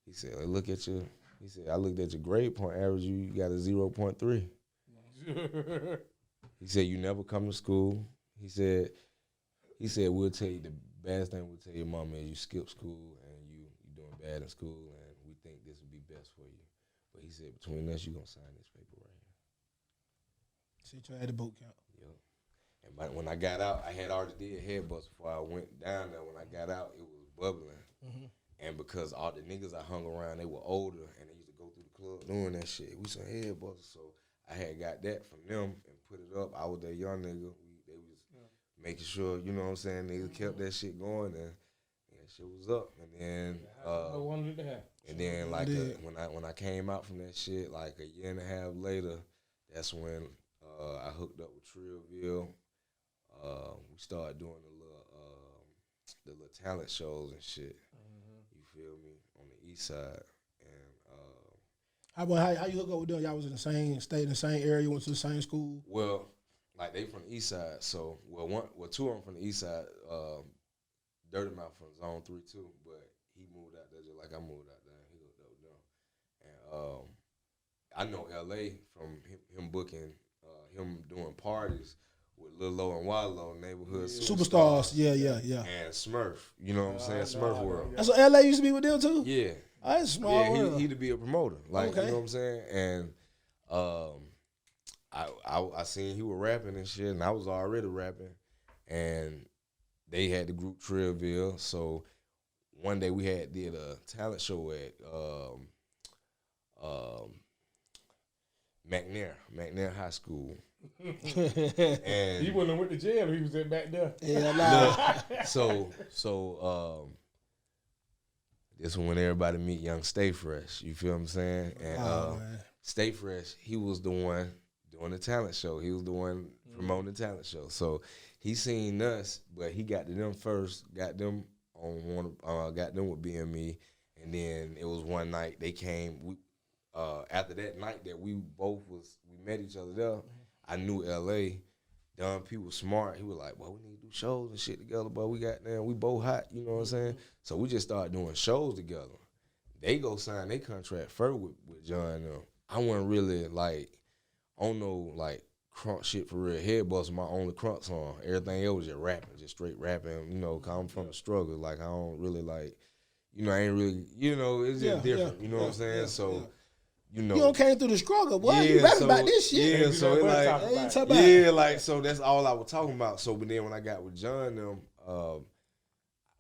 he said, I looked at your grade point average, you got a 0.3. He said, you never come to school. He said, we'll tell you the best thing we'll tell your mama is you skip school and you doing bad in school and we think this would be best for you. But he said, between us, you going to sign this paper right here. So you tried the boot camp. Yep. And when I got out, I had already did head bust before I went down there. When I got out, it was bubbling. Mm-hmm. And because all the niggas I hung around, they were older and they used to go through the club doing that shit. We some head busters. So I had got that from them and put it up. I was that young nigga. They was making sure, you know what I'm saying, niggas kept that shit going and that shit was up. And then like when I came out from that shit, like a year and a half later, that's when I hooked up with Trillville. We started doing the little talent shows and shit. You feel me? On the east side. And how you hook up with them? Y'all was in the same state, in the same area, went to the same school? Well, like they from the east side, so two of them from the east side. Dirty Mouth from Zone 3 too, but he moved out there just like I moved out there. He hooked up with them, and I know LA from him booking, him doing parties with Lil Low and Wallow, neighborhood superstars. Yeah. And Smurf, you know what I'm saying? Smurf World. That's what LA used to be with them too. Yeah, that's small. Yeah, he to be a promoter, like you know what I'm saying, and I seen he was rapping and shit, and I was already rapping, and they had the group Trillville. So one day we did a talent show at McNair High School. And he wouldn't have went to jail if he was back there. Yeah, nah. So this is when everybody meet young Stay Fresh. You feel what I'm saying? And Stay Fresh, he was the one doing the talent show. He was the one promoting the talent show. So he seen us, but he got to them first, got them on one, got them with BME, and then it was one night they came. We after that night that we met each other there. I knew LA. Don P was smart. He was like, "Well, we need to do shows and shit together, but we both hot." You know what I'm saying? So we just started doing shows together. They go sign their contract first with John and them. I wasn't really like, I don't know, like crunk shit for real. Head Bust was my only crunk song. Everything else was just rapping, just straight rapping. You know, 'cause I'm from the struggle. Like I don't really like, I ain't really, it's just different. You know what I'm saying? So. You don't came through the struggle, boy. You rapping about this shit. Yeah, so it like, so that's all I was talking about. So, but then when I got with John, them,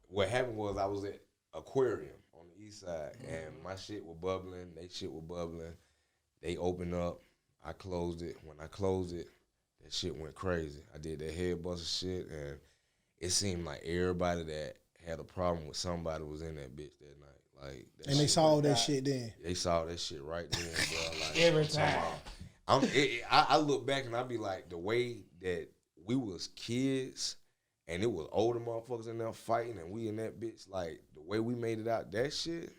what happened was I was at Aquarium on the east side, and my shit was bubbling, they shit was bubbling. They opened up, I closed it. When I closed it, that shit went crazy. I did that head buster shit, and it seemed like everybody that had a problem with somebody was in that bitch that night. Like, and they saw that shit then. They saw that shit right then, bro. Like, every time. I look back and I be like, the way that we was kids and it was older motherfuckers in there fighting and we in that bitch, like, the way we made it out, that shit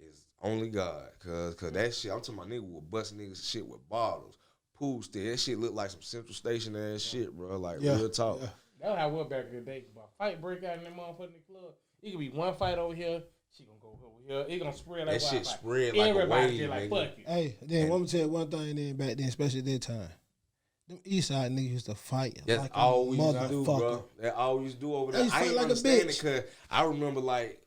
is only God. Cause that shit, I'm talking about niggas was busting niggas shit with bottles, pool stick. That shit looked like some Central Station ass shit, bro. Like, real talk. Yeah. That's how it was back in the day. But fight break out in that motherfucking club. It could be one fight over here. She gonna go over here. It gonna spread like that shit fight. spread like everybody a wave, like fuck you. Hey, then let me tell you one thing. Then back then, especially at that time, them East Side niggas used to fight. That's like all we used used to do, bro. That all we used to do over there. I ain't like understand it because I remember like,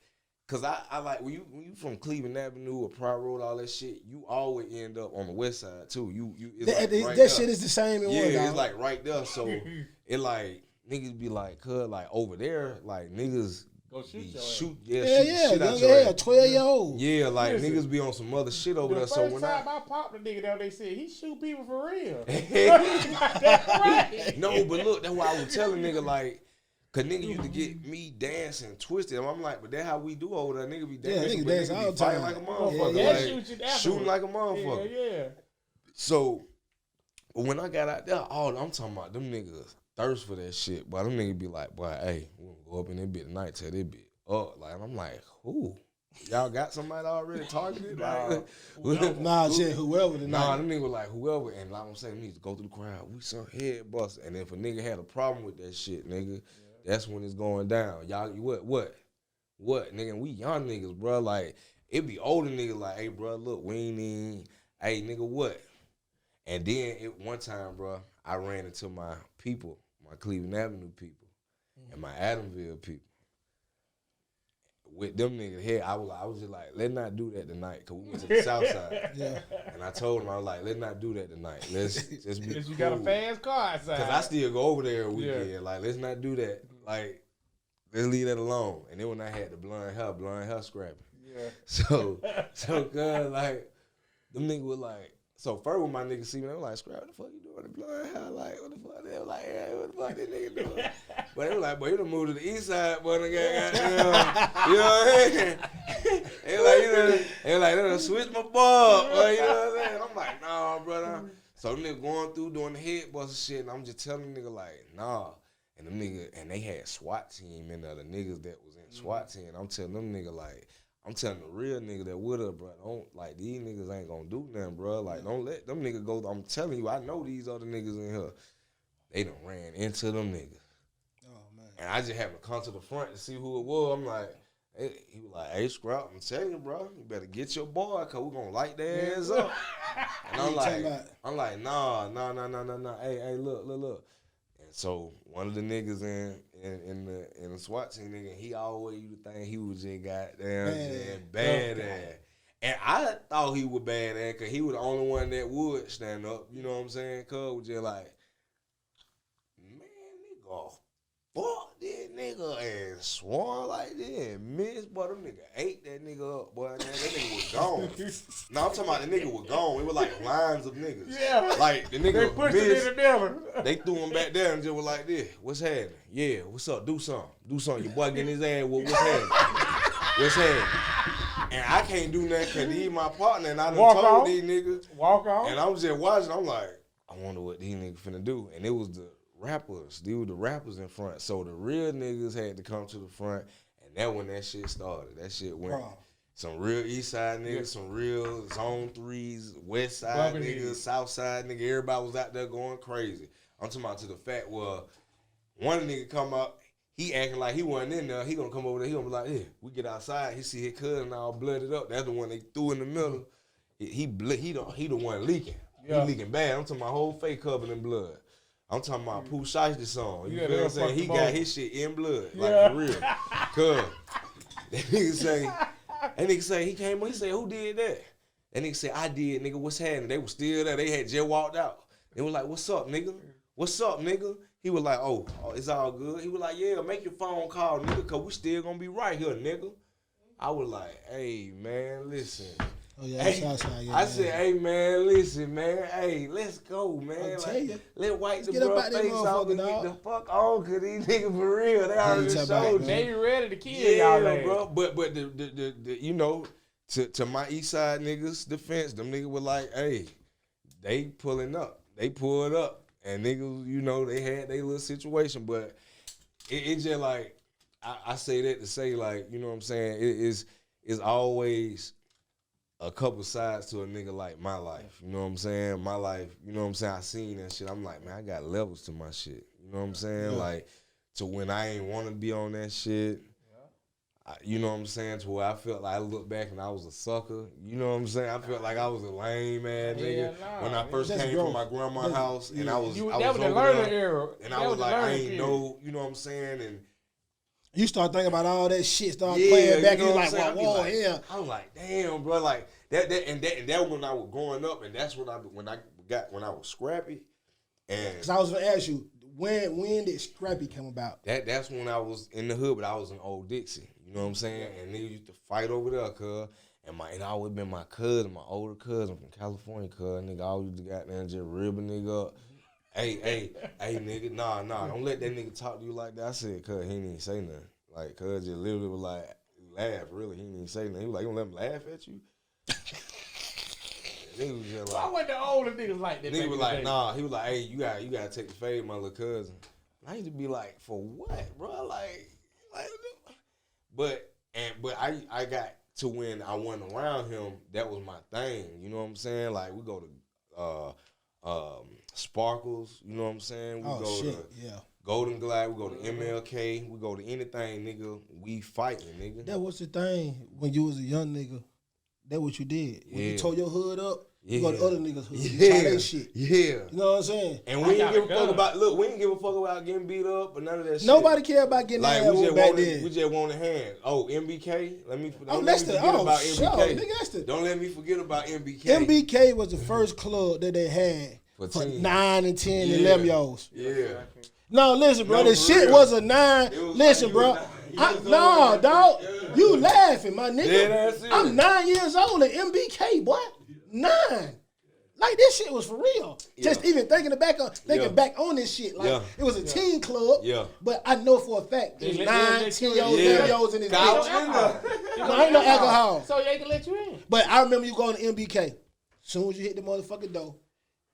cause I like when you from Cleveland Avenue or Pride Road, all that shit. You always end up on the West Side too. That shit is the same in one. Yeah, it's like right there. So it like niggas be like, cuz like over there, like niggas. Go shoot your shoot shit out your ass. 12-year-old. Yeah, like niggas be on some other shit over there. So when I popped the nigga down, they said he shoot people for real. That's right. No, but look, that's why I was telling nigga like, cause nigga used to get me dancing, twisted. I'm like, but that's how we do over there. Nigga be dancing, but dance nigga all be the fighting time. like a motherfucker, Yeah, like shooting like a motherfucker. Yeah. So when I got out there, I'm talking about them niggas thirst for that shit. But them niggas be like, boy, hey, we gonna go up in that bit tonight, tear that bit up. Like, I'm like, who? Y'all got somebody already targeted? Nah, shit, whoever tonight. Nah, them niggas were like, whoever. And like I'm saying, we need to go through the crowd. We some head bust. And if a nigga had a problem with that shit, nigga, that's when it's going down. Y'all, what? Nigga, we young niggas, bro. Like, it be older niggas like, hey, bro, look, we ain't even, hey, nigga, what? And then one time, bro, I ran into my people, my Cleveland Avenue people, and my Adamsville people. With them niggas here, I was just like, let's not do that tonight, cause we went to the South Side. Yeah. And I told them, I was like, let's not do that tonight. Let's just be cool. You got a fast car outside. Cause I still go over there a weekend. Yeah. Like, let's not do that. Like, let's leave that alone. And then when I had the blonde hair Scrappy. Yeah. So cause like, them niggas was like, so first when my niggas see me, they were like, Scrap, what the fuck you doing the blonde hair? Like, what the fuck? They were like, hey, what the fuck this nigga doing? But they were like, boy, you done moved to the east side, boy, nigga. You know what I mean? They were like, they done switched my bulb, boy, you know what I'm saying? I'm like, nah, brother. So them niggas going through doing the head buster shit, and I'm just telling the nigga like, nah. And them niggas, and they had SWAT team in there, the niggas that was in SWAT team. I'm telling them nigga like, I'm telling the real nigga that with her, bro, don't, like, these niggas ain't gonna do nothing, bro. Like, don't let them niggas go. I'm telling you, I know these other niggas in here. They done ran into them niggas. Oh, man. And I just happened to come to the front to see who it was. I'm like, he was like, hey, Scrap, I'm telling you, bro, you better get your boy, cause we gonna light their ass up. And I'm like, nah. Hey, look. And so one of the niggas in the SWAT team, nigga, he always used to think he was just goddamn badass. And I thought he was badass because he was the only one that would stand up. You know what I'm saying? Cuz was just like, man, nigga, fuck this nigga, and swung like this and missed, but them nigga ate that nigga up, boy. Man, that nigga was gone. No, I'm talking about the nigga was gone. It was like lines of niggas. Yeah. Like the nigga They pushed missed, it in the middle. they threw him back there and just was like this. What's happening? Yeah, what's up? Do something. Your boy getting his ass. What's happening? And I can't do nothing because he's my partner and I done told these niggas. Walk on. And I was just watching. I'm like, wonder what these niggas finna do. And it was the rappers. They were the rappers in front. So the real niggas had to come to the front. And that when that shit started. That shit went. Some real East Side niggas, some real Zone 3s, West Side niggas, South Side niggas. Everybody was out there going crazy. I'm talking about to the fact where one nigga come up, he acting like he wasn't in there. He gonna come over there. He gonna be like, yeah, we get outside. He see his cousin all blooded up. That's the one they threw in the middle. He the one leaking. Yeah. He leaking bad. I'm talking about whole face covered in blood. I'm talking about Pooh Shicey's song. You feel what I'm saying? He got his shit in blood, like for real. Cause that nigga say he came on. He said, who did that? That nigga said, I did, nigga. What's happening? They was still there. They had just walked out. They was like, what's up, nigga? What's up, nigga? He was like, oh, it's all good. He was like, yeah, make your phone call, nigga, because we still going to be right here, nigga. I was like, hey, man, listen. Oh, yeah, hey, outside, yeah, I said, hey, man, listen, man. Hey, let's go, man. Like, let white the bro face off and get the fuck on, because these niggas for real. They already showed you. They ready to kill y'all, bro. But the you know, to my East Side niggas' defense, them niggas were like, hey, they pulling up. They pulled up. And niggas, you know, they had their little situation, but it just like, I say that to say, like, you know what I'm saying, it's always a couple sides to a nigga like my life, you know what I'm saying? My life, you know what I'm saying, I seen that shit, I'm like, man, I got levels to my shit, you know what I'm saying? Yeah. Like, to when I ain't want to be on that shit, you know what I'm saying, to where I felt like I looked back and I was a sucker. You know what I'm saying? I felt like I was a lame ass nigga when I first came from my grandma's house and I was that was the learning era. And I was like, I ain't know, you know what I'm saying? And you start thinking about all that shit, start playing back, you like, whoa, yeah. I was like, damn, bro, like that when I was growing up, and that's when I was Scrappy. And because I was gonna ask you, when did Scrappy come about? That's when I was in the hood, but I was in Old Dixie. You know what I'm saying? And niggas used to fight over there, cuz. And I always been my cousin, my older cousin from California, cuz. Nigga always used to goddamn just rib a nigga up. Hey, nigga, nah, don't let that nigga talk to you like that. I said, cuz, he didn't even say nothing. Like, cuz just literally was like, laugh, really. He didn't even say nothing. He was like, you gonna let him laugh at you? Nigga was just like, why wasn't the older niggas like that? Nigga was like, nah. He was like, hey, you gotta take the fade, my little cousin. I used to be like, for what, bro? Like. But I got to when I went around him, that was my thing. You know what I'm saying? Like, we go to Sparkles, you know what I'm saying? We go to Golden Glide, we go to MLK, we go to anything, nigga. We fighting, nigga. That was the thing when you was a young nigga. That what you did. When you tore your hood up, you go to other niggas' hood. You try that shit. Yeah. You know what I'm saying? And we ain't give a fuck about, look, we ain't give a fuck about getting beat up or none of that shit. Nobody care about getting like, that ass back then. We just want a hand. Oh, MBK? Don't let me forget about MBK. MBK was the first club that they had for 9 and 10 and 11-year-olds. Yeah. No, listen, bro. The shit was a 9. Listen, bro. No, dog. You laughing, my nigga. I'm 9 years old at MBK, boy. 9. Like, this shit was for real. Just even thinking back on this shit. Like, it was a teen club. Yeah. But I know for a fact there's 9, 10-year-olds, 11-year-olds in this bitch. No, ain't no alcohol. So they can let you in. But I remember you going to MBK. Soon as you hit the motherfucking door,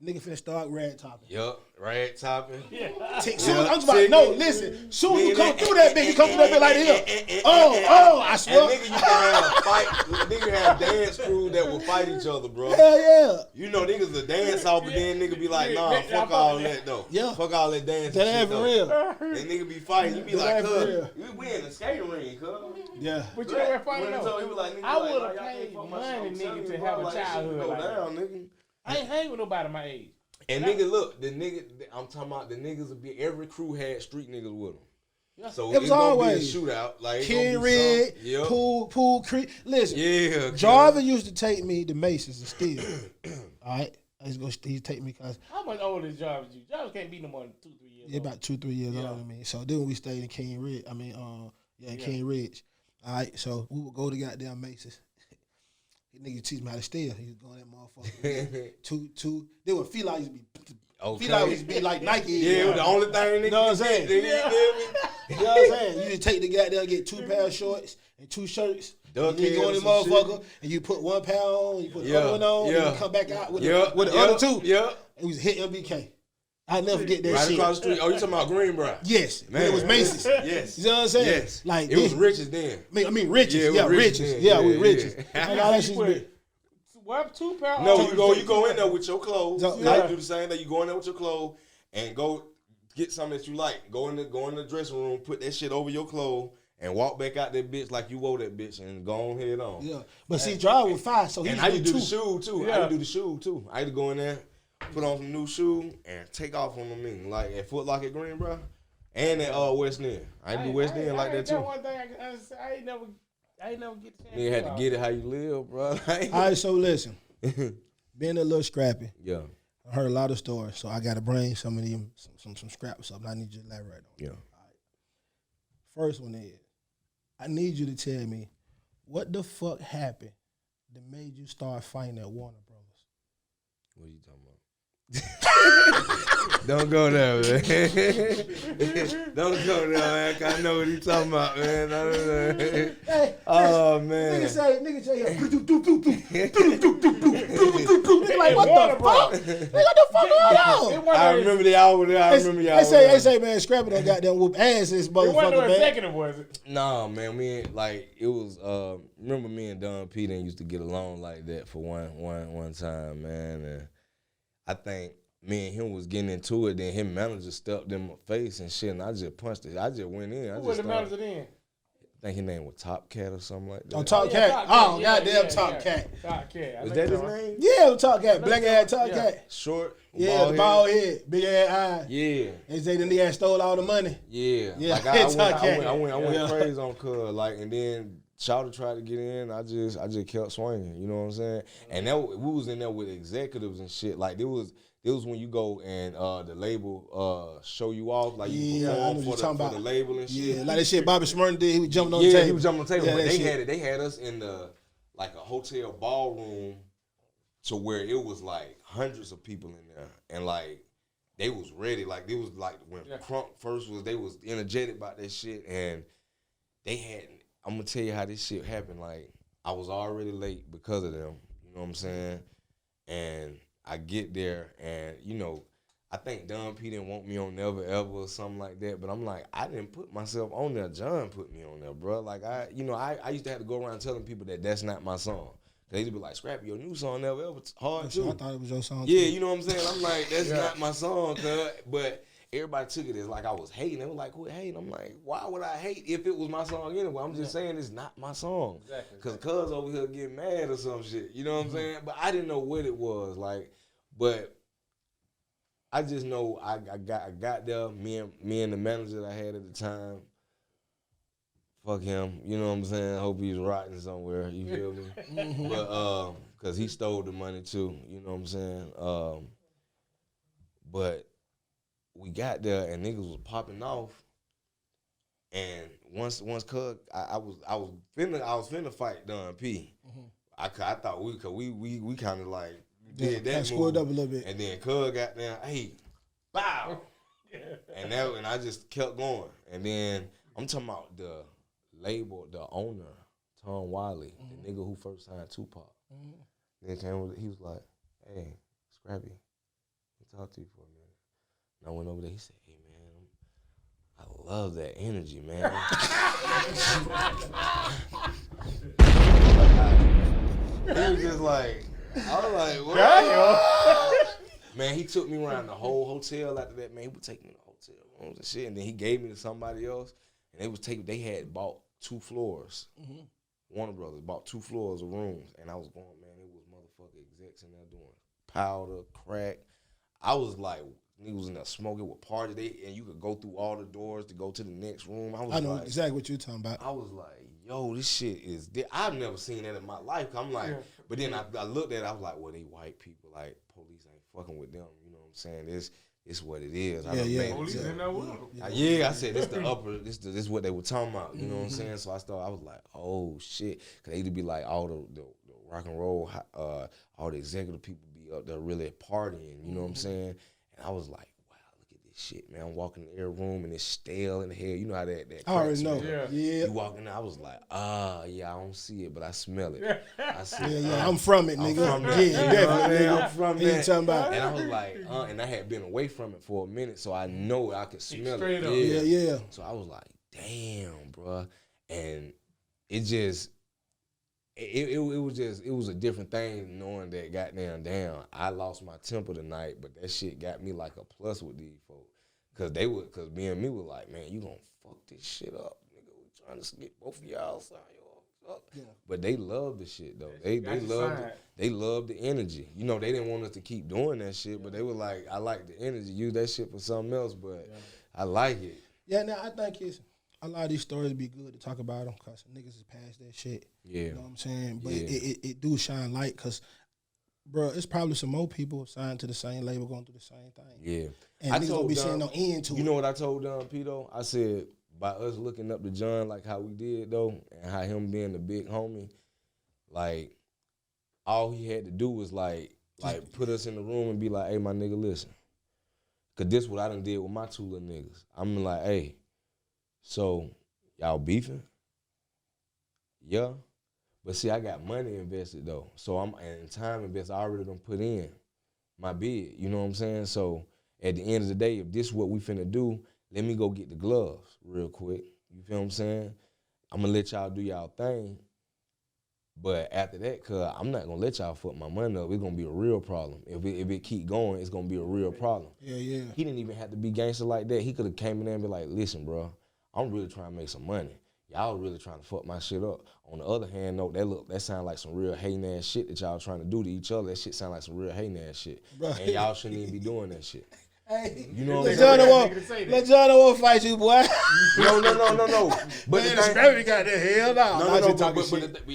nigga finna start rag topping. Yup, rag topping. Yeah. I'm about, no, listen. Soon as you come through that bitch, you come through that bitch like this. I swear. And nigga used to have fight. Nigga have dance crew that will fight each other, bro. Hell yeah. You know niggas will dance off, but then nigga be like, nah, fuck all that though. Yeah. Fuck all that dance. That ain't for real. And nigga be fighting. You be like, cuz, we in the skating ring, cuz. Yeah. But you never fighting though. I would have paid money, nigga, to have a childhood like that. I ain't hang with nobody my age. And nigga, look, I'm talking about the niggas would be, every crew had street niggas with them. Yeah. So it was always be a shootout. Like, King Red, Pool Creek. Listen, Jarvis used to take me to Masons and steal. All right? He'd take me because. How much older is Jarvis? Jarvis can't be no more than 2-3 years old. Yeah, about 2-3 years older than me. So then we stayed in King Ridge. King Ridge. All right, so we would go to goddamn Masons. Nigga teach me how to steal. He was going that motherfucker. two. They would feel like used to be. Okay. Feel like used to be like Nike. Yeah, the only thing nigga. You know what I'm saying? You know what I'm saying? You just take the goddamn, get 2 pair of shorts and 2 shirts. duck you head go or in the some motherfucker, and you put one pound on, you put the other one on, and you come back out with the other two. Yeah. It was hit MBK. I never forget that Right shit. across the street. Oh, you talking about Greenbrier? Yes, Man. it was Macy's. Yes. You know what I'm saying? Yes. Like it was Riches then. I mean Riches. Yeah, it Yeah, was Riches Riches. then. Yeah, Yeah, with yeah. Riches. And all that shit. What 2 pounds? No, you go in there with your clothes. So, You yeah. do the same thing. You go in there with your clothes and go get something that you like. Go in the dressing room, put that shit over your clothes, and walk back out that bitch like you wore that bitch and go on head on. Yeah, but see, Drive was 5, so And he's I used to do two. the shoe too. Yeah. I used to do the shoe too. I used to go in there, put on some new shoe, and take off on them. Mean like at Foot Locker Green, bro, and at West End. I do West End like that too. One thing I ain't never get the chance. Nigga had to get it how you live, bro. All right, so listen, being a little scrappy, Yeah, I heard a lot of stories, so I got to bring some of them, some scraps up. I need you to elaborate on. yeah. All right. First one is, I need you to tell me what the fuck happened that made you start fighting at Warner Brothers. What are you talking about? Don't go there, man. Don't go there, man. I know what he's talking about, man. Hey, Oh, man. nigga say, nigga like, what the fuck? Nigga, what the fuck going on? I remember the hour there. I remember y'all. They say, man, Scrappy done goddamn whoop ass in this It wasn't motherfucker, no man. executive, was it? Nah, man, it was remember me and Don P didn't used to get along like that for one time, man. And I think me and him was getting into it, then his manager stepped in my face and shit, and I just punched it. I just went in. Who was the manager then? I think his name was Top Cat or something like that. Oh, Top Yeah, Cat. Top Oh, Cat. goddamn Top Cat. Top Cat. Was that his name? Yeah, it was Top Cat. Black ass Top Yeah. Cat. Short? Yeah, the bald head, big ass eye. Yeah. They say the nigga stole all the money. Yeah. Yeah, Like I Top Cat. went Yeah. crazy on Cuz, like, and then Shawty tried to get in. I just kept swinging. You know what I'm saying? And that we was in there with executives and shit. Like it was when you go and the label show you off, like you Yeah, I know perform what for you're talking the about. label and shit. Yeah, like that shit Bobby Smurton did. He was jumping on the Yeah, table. he was jumping on the table. Yeah, But that shit. they had us in the like a hotel ballroom to where it was like hundreds of people in there, and like they was ready. Like it was like when Crunk first was, they was energetic about that shit, and they had. I'm gonna tell you how this shit happened. Like I was already late because of them. You know what I'm saying? And I get there, and you know, I think Don P didn't want me on Never Ever or something like that. But I'm like, I didn't put myself on there. John put me on there, bro. Like I used to have to go around telling people that that's not my song. They'd be like, Scrappy, your new song Never Ever hard too. I thought it was your song. Yeah, too. you know what I'm saying? I'm like, that's not my song, cuz. But everybody took it as like I was hating. They were like, quit hating. I'm like, why would I hate if it was my song anyway? I'm just saying it's not my song. Exactly. Because cuz over here getting mad or some shit. You know what I'm saying? But I didn't know what it was. Like, but I just know I got there. Me and the manager that I had at the time, fuck him. You know what I'm saying? Hope he's rotting somewhere. You feel me? But because he stole the money too. You know what I'm saying? But we got there and niggas was popping off. And once cuz I was finna fight Don P. I thought we kind of like did that scored move. up a little bit. And then cuz got down, hey, bow. And I just kept going. And then I'm talking about the label, the owner, Tom Wiley, the nigga who first signed Tupac. Then came with, he was like, hey, Scrappy, let me talk to you for a minute. And I went over there, he said, hey man, I love that energy, man. He was just like, I was like, what? Man, he took me around the whole hotel after that, man. He would take me to hotel rooms and shit. And then he gave me to somebody else. And they had bought 2 floors. Warner Brothers bought 2 floors of rooms. And I was going, man, it was motherfucking execs in there doing powder, crack. I was like, niggas in there smoking with party. And you could go through all the doors to go to the next room. I know exactly what you're talking about. I was like, yo, this shit is... I've never seen that in my life. I'm like... But then I looked at it, I was like, well, they white people. Like, police ain't fucking with them. You know what I'm saying? It's what it is. Police in there with them. Yeah, I said, this the upper... This what they were talking about. You know what I'm saying? So I was like, oh, shit. Because they'd be like, all the rock and roll, all the executive people be up there really partying. You know what I'm saying? And I was like, wow, look at this shit, man. I'm walking in every room and it's stale in the hell. You know how that I already smell. know. Yeah. Yeah. You walk in there, I was like, yeah, I don't see it, but I smell it. I see it. Yeah, I'm from it, nigga. I'm from that. Yeah, You know what I definitely, mean? nigga. I'm from He that. talking about. And I was like, and I had been away from it for a minute, so I know I could smell Straight it. up. Yeah. So I was like, damn, bro. And it just, it was a different thing knowing that damn, I lost my temper tonight, but that shit got me like a plus with these folks. Cause me and me were like, man, you gonna fuck this shit up, nigga. We trying to get both of y'all sign y'all up. Yeah. But they love the shit though. They loved the energy. You know, they didn't want us to keep doing that shit, but they were like, I like the energy. Use that shit for something else, but I like it. Yeah, now I think a lot of these stories be good to talk about them because niggas is past that shit. Yeah. You know what I'm saying? But it do shine light because, bro, it's probably some more people signed to the same label going through the same thing. Yeah. And niggas don't be seeing no end to it. You know what I told P though? I said, by us looking up to John like how we did though, and how him being the big homie, like, all he had to do was like put us in the room and be like, hey, my nigga, listen. Cause this what I done did with my two little niggas. I'm like, hey, so y'all beefing? Yeah. But see, I got money invested though. So and time invested, I already done put in my bid. You know what I'm saying? So at the end of the day, if this is what we finna do, let me go get the gloves real quick. You feel what I'm saying? I'm gonna let y'all do y'all thing. But after that, cause I'm not gonna let y'all fuck my money up. It's gonna be a real problem. If it keep going, it's gonna be a real problem. Yeah. He didn't even have to be gangster like that. He could have came in there and be like, listen, bro, I'm really trying to make some money. Y'all really trying to fuck my shit up. On the other hand, no, that sound like some real hating ass shit that y'all trying to do to each other. That shit sound like some real hating ass shit. Right. And y'all shouldn't even be doing that shit. Hey, you know what I'm saying? Let John don't want to fight you, boy. No. But man, the Scrappy got the hell no.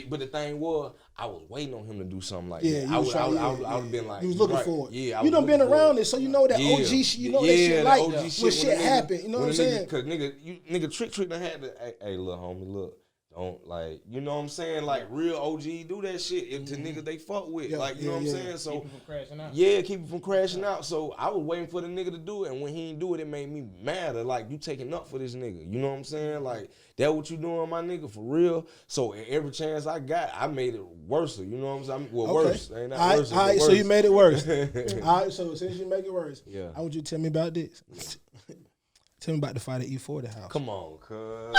But the thing was, I was waiting on him to do something like that. I would have been like, you was looking for it. Yeah, you done been around it, so you know that OG shit. You know that shit like when shit happen. You know what I'm saying? Because nigga Trick done had to, hey, little homie, look. Don't, like, you know what I'm saying? Like, real OG do that shit to niggas they fuck with. You know what I'm saying? So keep him from crashing out. Yeah, keep him from crashing out. So I was waiting for the nigga to do it, and when he didn't do it, it made me madder. Like, you taking up for this nigga. You know what I'm saying? Like, that what you doing, my nigga, for real? So every chance I got, I made it worse. You know what I'm saying? Well, worse. Ain't not worse. All right, so you made it worse. All right, so since you make it worse, I want you to tell me about this. Tell me about the fight at E40 house. Come on, cuz.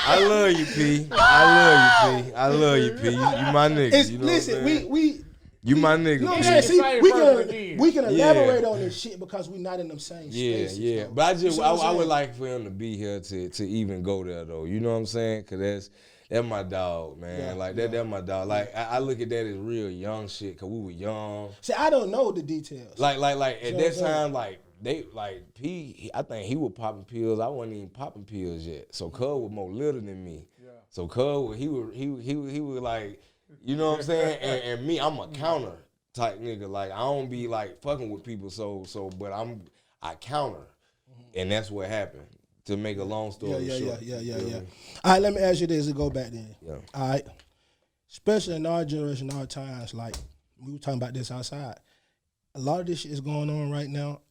I love you, P. I love you, P. You my nigga. You know listen, you my nigga. You know what I'm saying? See, we can elaborate on this shit because we not in them same spaces. Yeah. Though. But I would like for him to be here to even go there though. You know what I'm saying? Cause that's my dog, man. That's my dog. Like I look at that as real young shit. Cause we were young. See, I don't know the details. Like at that time, P. I think he was popping pills. I wasn't even popping pills yet. So Cuz was more little than me. Yeah. So Cuz he was like, you know what I'm saying? And me, I'm a counter type nigga. Like I don't be like fucking with people. But I counter, and that's what happened. To make a long story short. Yeah. All right, let me ask you this to go back then. Yeah. All right. Especially in our generation, our times, like we were talking about this outside. A lot of this shit is going on right now.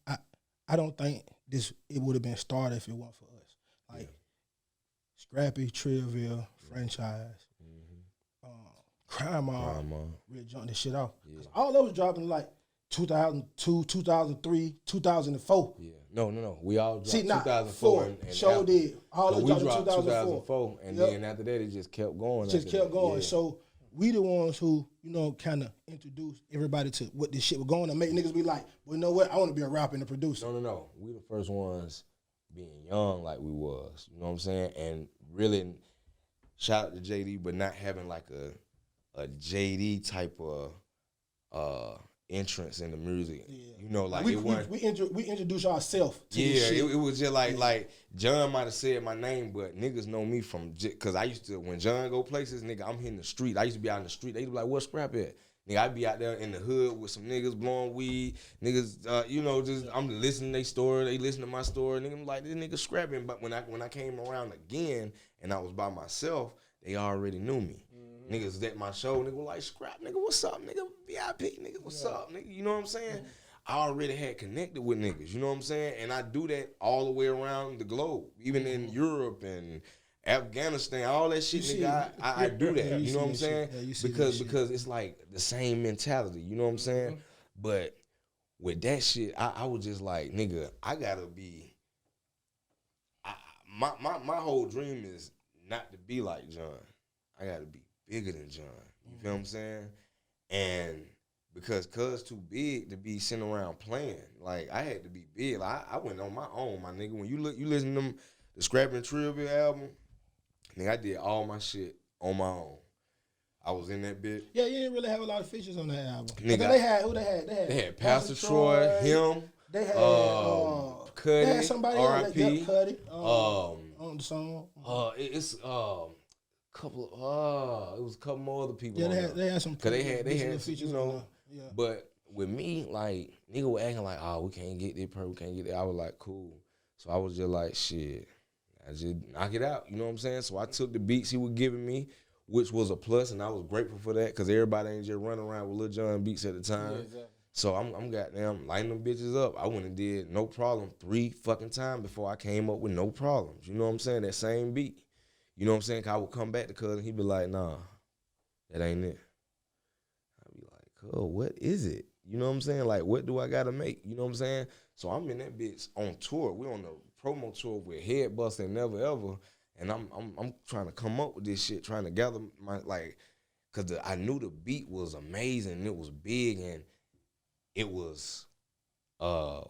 I don't think it would have been started if it wasn't for us. Like Scrappy, Trillville, Franchise, Crime Mob, really jumped this shit off. Yeah. All those dropping like 2002, 2003, 2004. Yeah. No. We all dropped 2004. And did. All those dropped in 2004. And then after that, it just kept going. Yeah. So we the ones who, kind of introduced everybody to what this shit was going to make niggas be like, well, you know what? I want to be a rapper and a producer. No. We the first ones being young like we was. You know what I'm saying? And really, shout out to JD, but not having like a JD type of entrance in the music. Yeah. We introduced ourselves to this shit. It was just like John might have said my name, but niggas know me from, cause I used to, when John go places, nigga, I'm hitting the street. I used to be out in the street. They be like, what's Scrappy at? Nigga, I be out there in the hood with some niggas blowing weed. Niggas, I'm listening to their story. They listen to my story. Nigga, I'm like, this nigga Scrappy. But when I came around again and I was by myself, they already knew me. Niggas at my show, nigga was like, Scrap, nigga, what's up, nigga? VIP, nigga, what's up, nigga? You know what I'm saying? I already had connected with niggas, you know what I'm saying? And I do that all the way around the globe, even in Europe and Afghanistan, all that shit, nigga. I do that, you know what I'm saying? Because it's like the same mentality, you know what I'm saying? But with that shit, I was just like, nigga, I gotta be. My whole dream is not to be like John. I gotta be bigger than John. You feel what I'm saying? And because Cuz too big to be sitting around playing. Like, I had to be big. Like, I went on my own, my nigga. When you listen to the Scrappy and Trivia album, nigga, I did all my shit on my own. I was in that bit. Yeah, you didn't really have a lot of features on that album. Nigga, they had who they had? They had Pastor Troy, him. They had Cuddy, they had somebody R.I.P. like Cuddy on the song. It's couple of it was a couple more other people. Yeah, they had some. Cause they had features, you know. Yeah. But with me, like, nigga was acting like, oh, we can't get this per, we can't get that. I was like, cool. So I was just like, shit, I just knock it out. You know what I'm saying? So I took the beats he was giving me, which was a plus, and I was grateful for that because everybody ain't just running around with Lil Jon beats at the time. Yeah, exactly. So I'm goddamn lighting them bitches up. I went and did No Problem 3 fucking times before I came up with No Problems. You know what I'm saying? That same beat. You know what I'm saying? 'Cause I would come back to Cuz and he'd be like, nah, that ain't it. I'd be like, Cuz, what is it? You know what I'm saying? Like, what do I gotta make? You know what I'm saying? So I'm in that bitch on tour. We're on the promo tour with Head Bust and Never Ever. And I'm trying to come up with this shit, trying to gather my, like, cause I knew the beat was amazing and it was big and it was for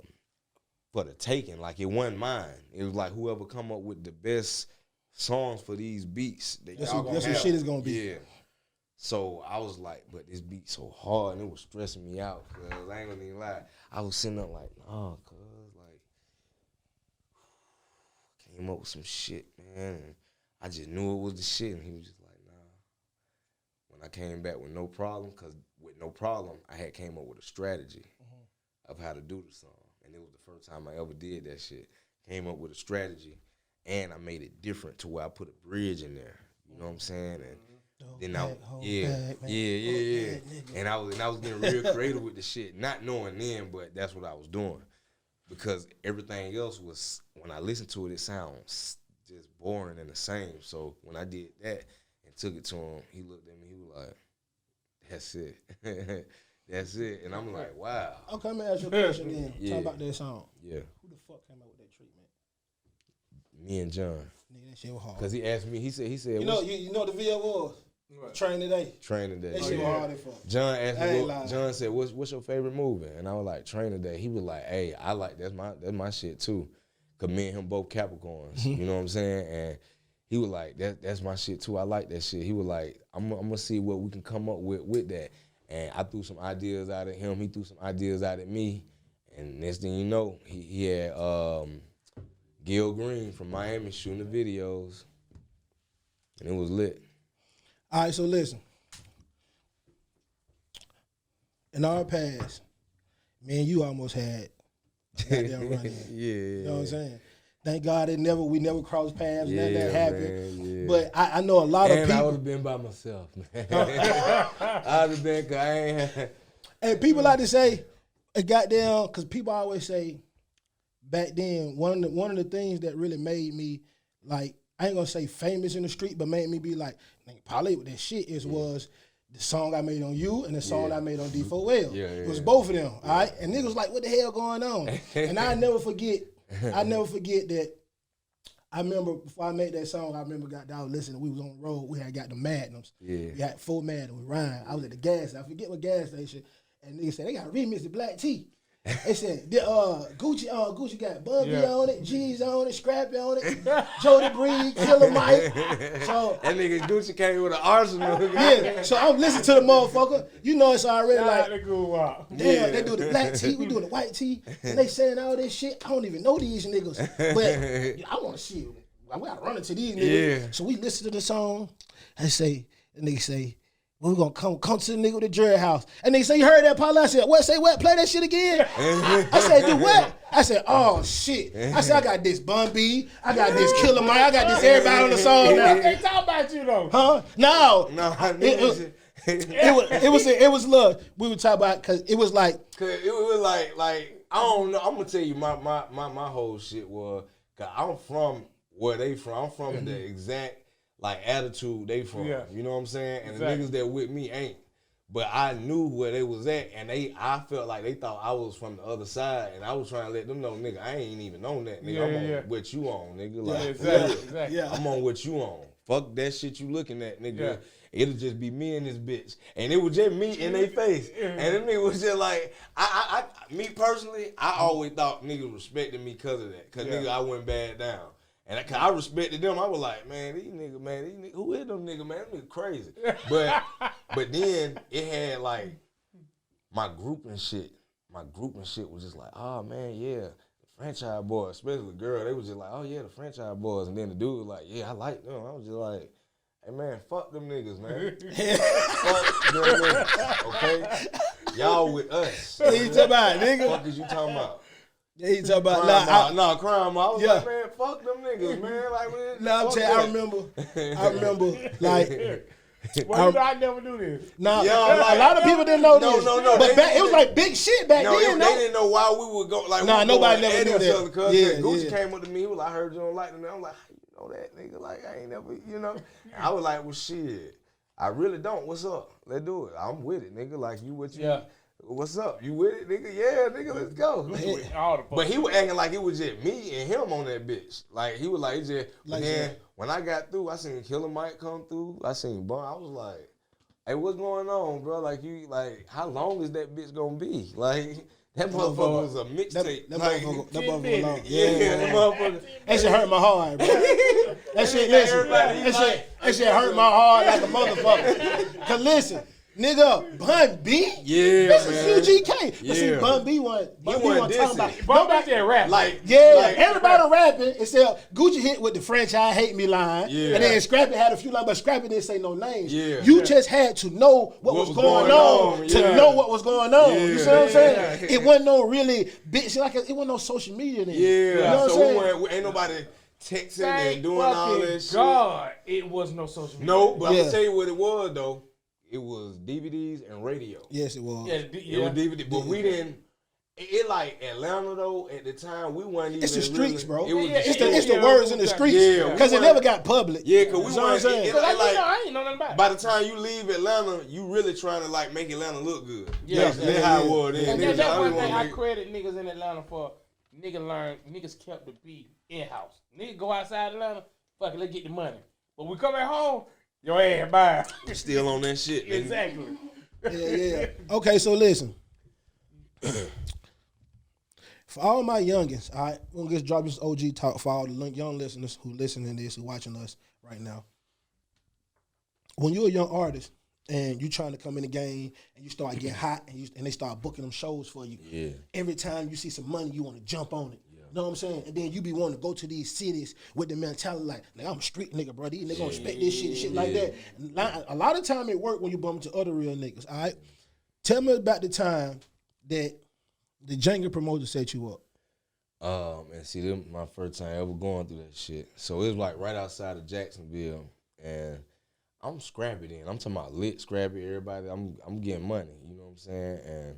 the taking. Like, it wasn't mine. It was like whoever come up with the best songs for these beats. That's what shit is gonna be. Yeah. So I was like, but this beat so hard and it was stressing me out. Cause I ain't gonna even lie. I was sitting up like, nah, cuz, like, came up with some shit, man. And I just knew it was the shit. And he was just like, nah. When I came back with No Problem, cause with No Problem, I had came up with a strategy of how to do the song. And it was the first time I ever did that shit. Came up with a strategy. And I made it different to where I put a bridge in there. You know what I'm saying? And then And I was getting real creative with the shit, not knowing then, but that's what I was doing. Because everything else was, when I listened to it, it sounds just boring and the same. So when I did that and took it to him, he looked at me, he was like, that's it. That's it. And I'm like, wow. Okay, let me ask you a question then. Talk about that song. Yeah. Who the fuck came up with that treatment? Me and John. Nigga, that shit was hard. Cause he asked me, he said, you know what the video was? Right. Train Today. That shit was hard as fuck. John asked me, John said, what's your favorite movie? And I was like, Train Today. He was like, hey, I like, that's my shit too. Cause me and him both Capricorns. You know what I'm saying? And he was like, that's my shit too. I like that shit. He was like, I'm gonna see what we can come up with that. And I threw some ideas out at him. He threw some ideas out at me. And next thing you know, he had Gil Green from Miami shooting the videos. And it was lit. All right, so listen. In our past, me and you almost had goddamn run-in. You know what I'm saying? Thank God we never crossed paths, none of that happened. Man, yeah. But I know a lot of people. I would have been by myself, man. I would have been, cause I ain't. And people like to say, goddamn, because people always say, back then, one of the things that really made me, like, I ain't gonna say famous in the street, but made me be like, probably with that shit was the song I made on you and the song I made on D4L. It was both of them, all right? And niggas was like, what the hell going on? And I never forget that. I remember before I made that song, I was listening, we was on the road, we had got the Magnums. We had 4 Magnums with Ryan. I was at the gas, I forget what gas station, and niggas said, they got remixed the Black Tea. They said Gucci got Bubby on it, G's on it, Scrappy on it, Jody Breed, Killer Mike. So that nigga Gucci came with an arsenal. Yeah, so I'm listening to the motherfucker. You know it's already like, damn, they do the Black Tea, we doing the white tea, and they saying all this shit. I don't even know these niggas, but I want to see. We gotta run into these niggas. Yeah. So we listen to the song. And they say. We're gonna come to the nigga with the jury house. And they say, you heard that, Paul? I said, what? Say what? Play that shit again? I said, do what? I said, oh, shit. I said, I got this Bun B. I got this Killer Mike. I got this everybody on the song now. They talk about you, though. Huh? No. it was love. We were talking about because it was like I don't know. I'm gonna tell you my whole shit was, cause I'm from where they from. I'm from the exact like attitude they from. Yeah. You know what I'm saying? And Exactly. the niggas that with me ain't. But I knew where they was at, and I felt like they thought I was from the other side, and I was trying to let them know, nigga, I ain't even on that, nigga. I'm on what you on, nigga. Like, Exactly. Yeah. I'm on what you on. Fuck that shit you looking at, nigga. Yeah. It'll just be me and this bitch, and it was just me in their face, and them niggas was just like, me personally, I always thought niggas respected me because of that, cause nigga I went bad down. And I respected them. I was like, man, these niggas, who is them niggas, man? Them niggas crazy. But then it had like my group and shit. My group and shit was just like, oh man, yeah, the franchise boys, especially the girl, they was just like, oh yeah, the franchise boys. And then the dude was like, yeah, I like them. I was just like, hey man, fuck them niggas, man. Fuck them niggas, okay? Y'all with us. He talking about What the nigga. fuck is you talking about? Yeah, he talking about crime. I was Yeah. like, man, fuck them niggas, man. Like, man, Nah, I'm fuck telling that. I remember like Well, you know, I never do this. nah, Yeah, a lot of people didn't know No, this. no, But they back, it was didn't. like big shit back No, then. they No, didn't know why we would go. Like, Nah, we nobody going never at knew each that. other, cuz Yeah, Gucci yeah. came up to me. He was like, I heard you don't like them. I'm like, how you know that, nigga? Like, I ain't never, you know. And I was like, well, shit, I really don't. What's up? Let's do it. I'm with it, nigga. Like, you what you? Yeah. What's up? You with it, nigga? Yeah, nigga, let's go. All the But he was acting like it was just me and him on that bitch. Like, he was like, it just, Like then that. when I got through, I seen Killer Mike come through. I seen Bun. I was like, hey, what's going on, bro? Like, how long is that bitch gonna be? Like, that motherfucker was a mixtape. That Like, motherfucker long. yeah, that motherfucker. That shit hurt my heart, bro. That shit, listen. That shit hurt my heart like a motherfucker. Cause listen, nigga, Bun B? Yeah, This man. is UGK. But see, Yeah. Bun B wasn't talking dissing. about. Bump out there rap. Like, Yeah, like, everybody rapping except Gucci hit with the franchise hate me line. Yeah. And then Scrappy had a few lines, but Scrappy didn't say no names. Yeah. You just had to know what was going on to yeah. know what was going on. You see what I'm saying? Yeah. It wasn't no really big shit, like it wasn't no social media then. yeah. You know what I'm So saying? we ain't nobody texting Thank and doing all fucking that shit. God, it was no social media. No, but I'm Yeah. gonna tell you what it was though. It was DVDs and radio. Yes, it was. Yeah, It was DVD, but we didn't. It like Atlanta though. At the time, we weren't even. It's the streets, really, bro. It was It's the words in the streets. Yeah, Because it never got public. Yeah, cause we You know what I'm weren't. saying? Cause Like, I ain't know nothing about it. by the time you leave Atlanta, you really trying to like make Atlanta look good. Yeah. That's how it was then. And Niggas, that's I one really thing wanna I credit niggas in Atlanta for. Niggas kept the beat in-house. Niggas go outside Atlanta, fuck it, let's get the money. But we come back home, your ass bye. make- still on that shit. Nigga. Exactly. Yeah. Okay, so listen. For all my youngins, all right, we're gonna just drop this OG talk for all the young listeners who listening to this, who watching us right now. When you're a young artist and you trying to come in the game and you start getting hot and they start booking them shows for you, Yeah. every time you see some money, you want to jump on it. You know what I'm saying? And then you be wanting to go to these cities with the mentality like I'm a street nigga, bro. These niggas gonna respect this shit and shit like that. And a lot of time it work when you bump into other real niggas, all right? Tell me about the time that the Jenga promoter set you up. And see, them my first time ever going through that shit. So it was like right outside of Jacksonville, and I'm Scrappy then. I'm talking about lit Scrappy, everybody. I'm getting money, you know what I'm saying? And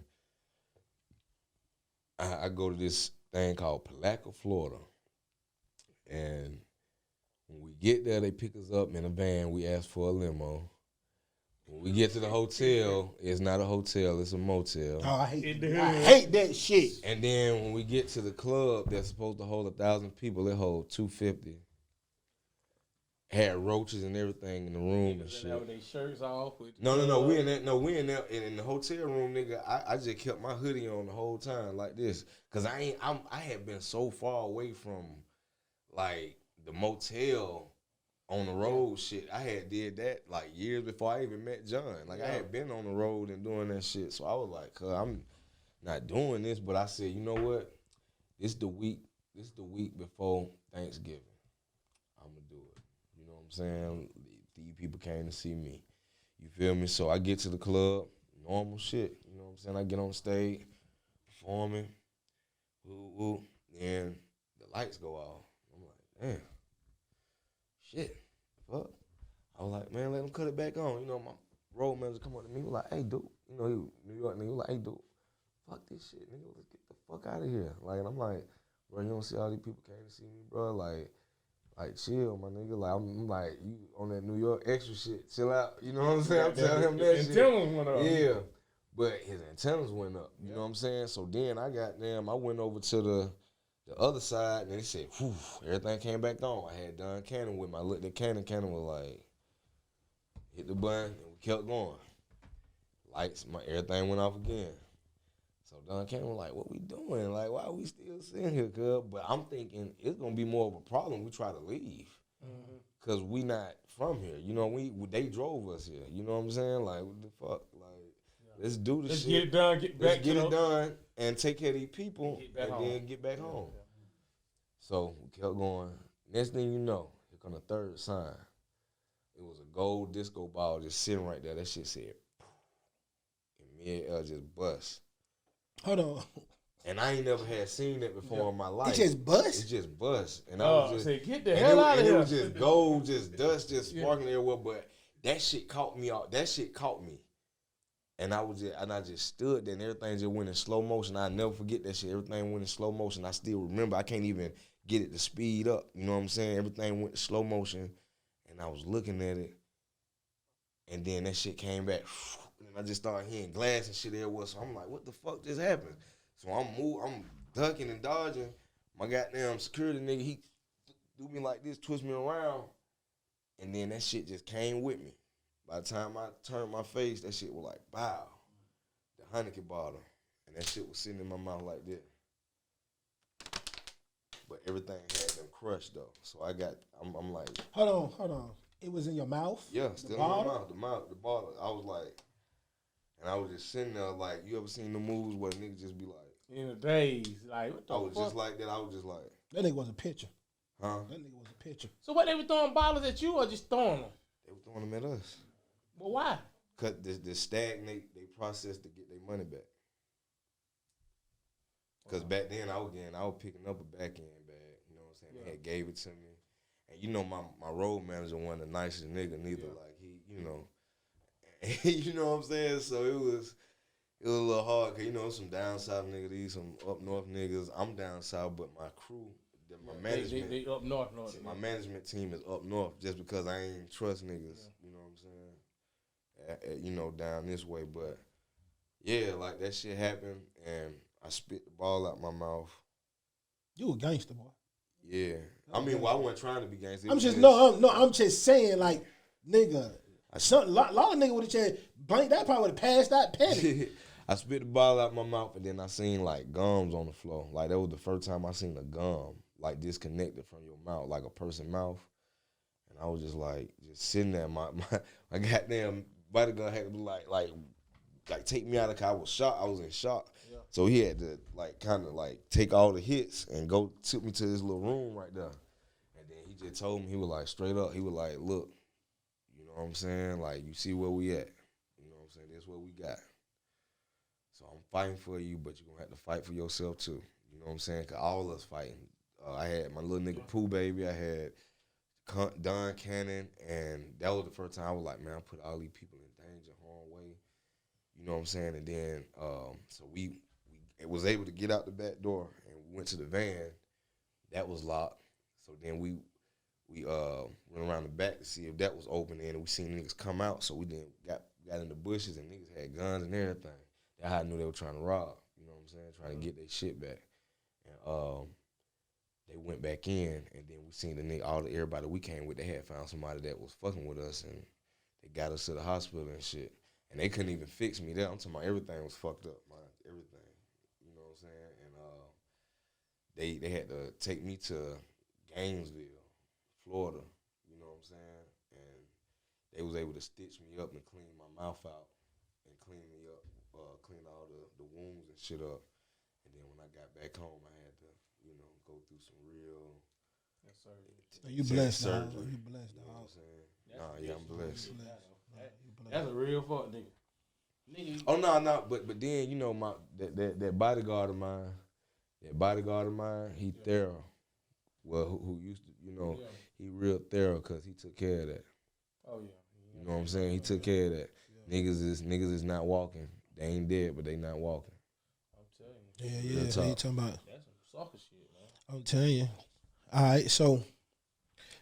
I go to this thing called Palaca, Florida. And when we get there, they pick us up in a van. We ask for a limo. When we get to the hotel, it's not a hotel, it's a motel. Oh, I hate that shit. And then when we get to the club that's supposed to hold 1,000 people, it hold 250. Had roaches and everything in the room and shit. Have their shirts off. No. We in there in the hotel room, nigga. I just kept my hoodie on the whole time like this, cause I had been so far away from like the motel on the road shit. I had did that like years before I even met John. Like I had been on the road and doing that shit. So I was like, I'm not doing this, but I said, you know what? This the week before Thanksgiving. I'm gonna do it. You know what I'm saying? These people came to see me. You feel me? So I get to the club, normal shit. You know what I'm saying? I get on stage, performing, and the lights go off. I'm like, damn. Shit, fuck. I was like, man, let them cut it back on. You know, road manager come up to me, he was like, hey, dude. You know, he was New York nigga. He was like, hey, dude, fuck this shit, nigga. Let's get the fuck out of here. Like, and I'm like, bro, you don't see all these people came to see me, bro? Like, chill, my nigga. Like, I'm like, you on that New York extra shit. Chill out. You know what I'm saying? I'm telling him that shit. Antennas went up. Yeah. But his antennas went up. You know what I'm saying? So then I went over to the other side, and they said, whew, everything came back on. I had Don Cannon with me. I looked at Cannon. Cannon was like, hit the button, and we kept going. Lights, everything went off again. So Don Cannon was like, what we doing? Like, why are we still sitting here, cuz? But I'm thinking it's going to be more of a problem we try to leave. Because we not from here. You know, they drove us here. You know what I'm saying? Like, what the fuck? Like, let's do this shit. Let's get it done, Let's get it done and take care of these people and then get back home. Yeah. So we kept going. Next thing you know, here come the third sign. It was a gold disco ball just sitting right there. That shit said, and mid-air just bust. Hold on. And I ain't never had seen that before in my life. It just bust? It just bust. And I was just, say, get the hell out of here. It was just gold, just dust, just sparkling everywhere. But that shit caught me out. That shit caught me. And I just stood there and everything just went in slow motion. I never forget that shit. Everything went in slow motion. I still remember. I can't even get it to speed up. You know what I'm saying? Everything went in slow motion. And I was looking at it. And then that shit came back. And I just started hearing glass and shit everywhere. So I'm like, what the fuck just happened? So I'm ducking and dodging. My goddamn security nigga, he do me like this, twist me around. And then that shit just came with me. By the time I turned my face, that shit was like, bow. The Heineken bottle. And that shit was sitting in my mouth like this. But everything had them crushed, though. So I'm like. Hold on. It was in your mouth? Yeah, still in my mouth. The bottle. I was like, and I was just sitting there like, you ever seen the movies where the nigga just be like. In the days, like, what the fuck? I was just like that. I was just like. That nigga was a pitcher. Huh? That nigga was a pitcher. So what, they were throwing bottles at you or just throwing them? They were throwing them at us. Well, why? Cause the stagnate, they process to get their money back. Cause back then I was picking up a back end bag. You know what I'm saying? They had gave it to me, and you know my road manager wasn't the nicest nigga neither. Like he, you know, you know what I'm saying. So it was a little hard. Cause you know some down south niggas, these some up north niggas. I'm down south, but my crew. My management, they up north. My management team is up north just because I ain't trust niggas. You know what I'm saying? You know, down this way, but yeah, like that shit happened, and I spit the ball out my mouth. You a gangster, boy. Yeah, I mean, I wasn't trying to be gangster. I'm just saying, like, nigga, a lot of niggas would have said, blank, that probably would have passed that penny. I spit the ball out my mouth, and then I seen like gums on the floor. Like that was the first time I seen a gum like disconnected from your mouth, like a person's mouth. And I was just like, just sitting there. My goddamn bodyguard had to be like take me out of the car. I was shocked. I was in shock. Yeah. So he had to like kind of like take all the hits and took me to this little room right there. And then he just told me, he was like straight up, he was like, look, you know what I'm saying? Like, you see where we at. You know what I'm saying? That's what we got. So I'm fighting for you, but you're going to have to fight for yourself too. You know what I'm saying? Because all of us fighting. I had my little nigga Pooh Baby. I had Don Cannon. And that was the first time I was like, man, I put all these people in danger, harm way. You know what I'm saying? And then, so we was able to get out the back door and we went to the van. That was locked. So then we went around the back to see if that was open, and we seen niggas come out. So we then got in the bushes and niggas had guns and everything. That's how I knew they were trying to rob. You know what I'm saying? Trying to get their shit back. And they went back in, and then we seen the nigga, everybody we came with, they had found somebody that was fucking with us, and they got us to the hospital and shit. And they couldn't even fix me there. I'm talking about everything was fucked up, everything. You know what I'm saying? And they had to take me to Gainesville, Florida. You know what I'm saying? And they was able to stitch me up and clean my mouth out and clean me up, clean all the wounds and shit up. And then when I got back home, I had to, go through some real So you blessed, dog. surgery. You blessed, You know what I'm dog. saying? I'm blessed. That's a real fuck nigga. Oh no, but then my that bodyguard of mine, he thorough. Well, who used to, he real thorough because he took care of that. Oh yeah. You know what I'm saying? He took care of that. Yeah. Niggas is not walking. They ain't dead, but they not walking. I'm telling you. Yeah. Real So talk. you talking about? That's some sucker shit, man. I'm telling you. All right, so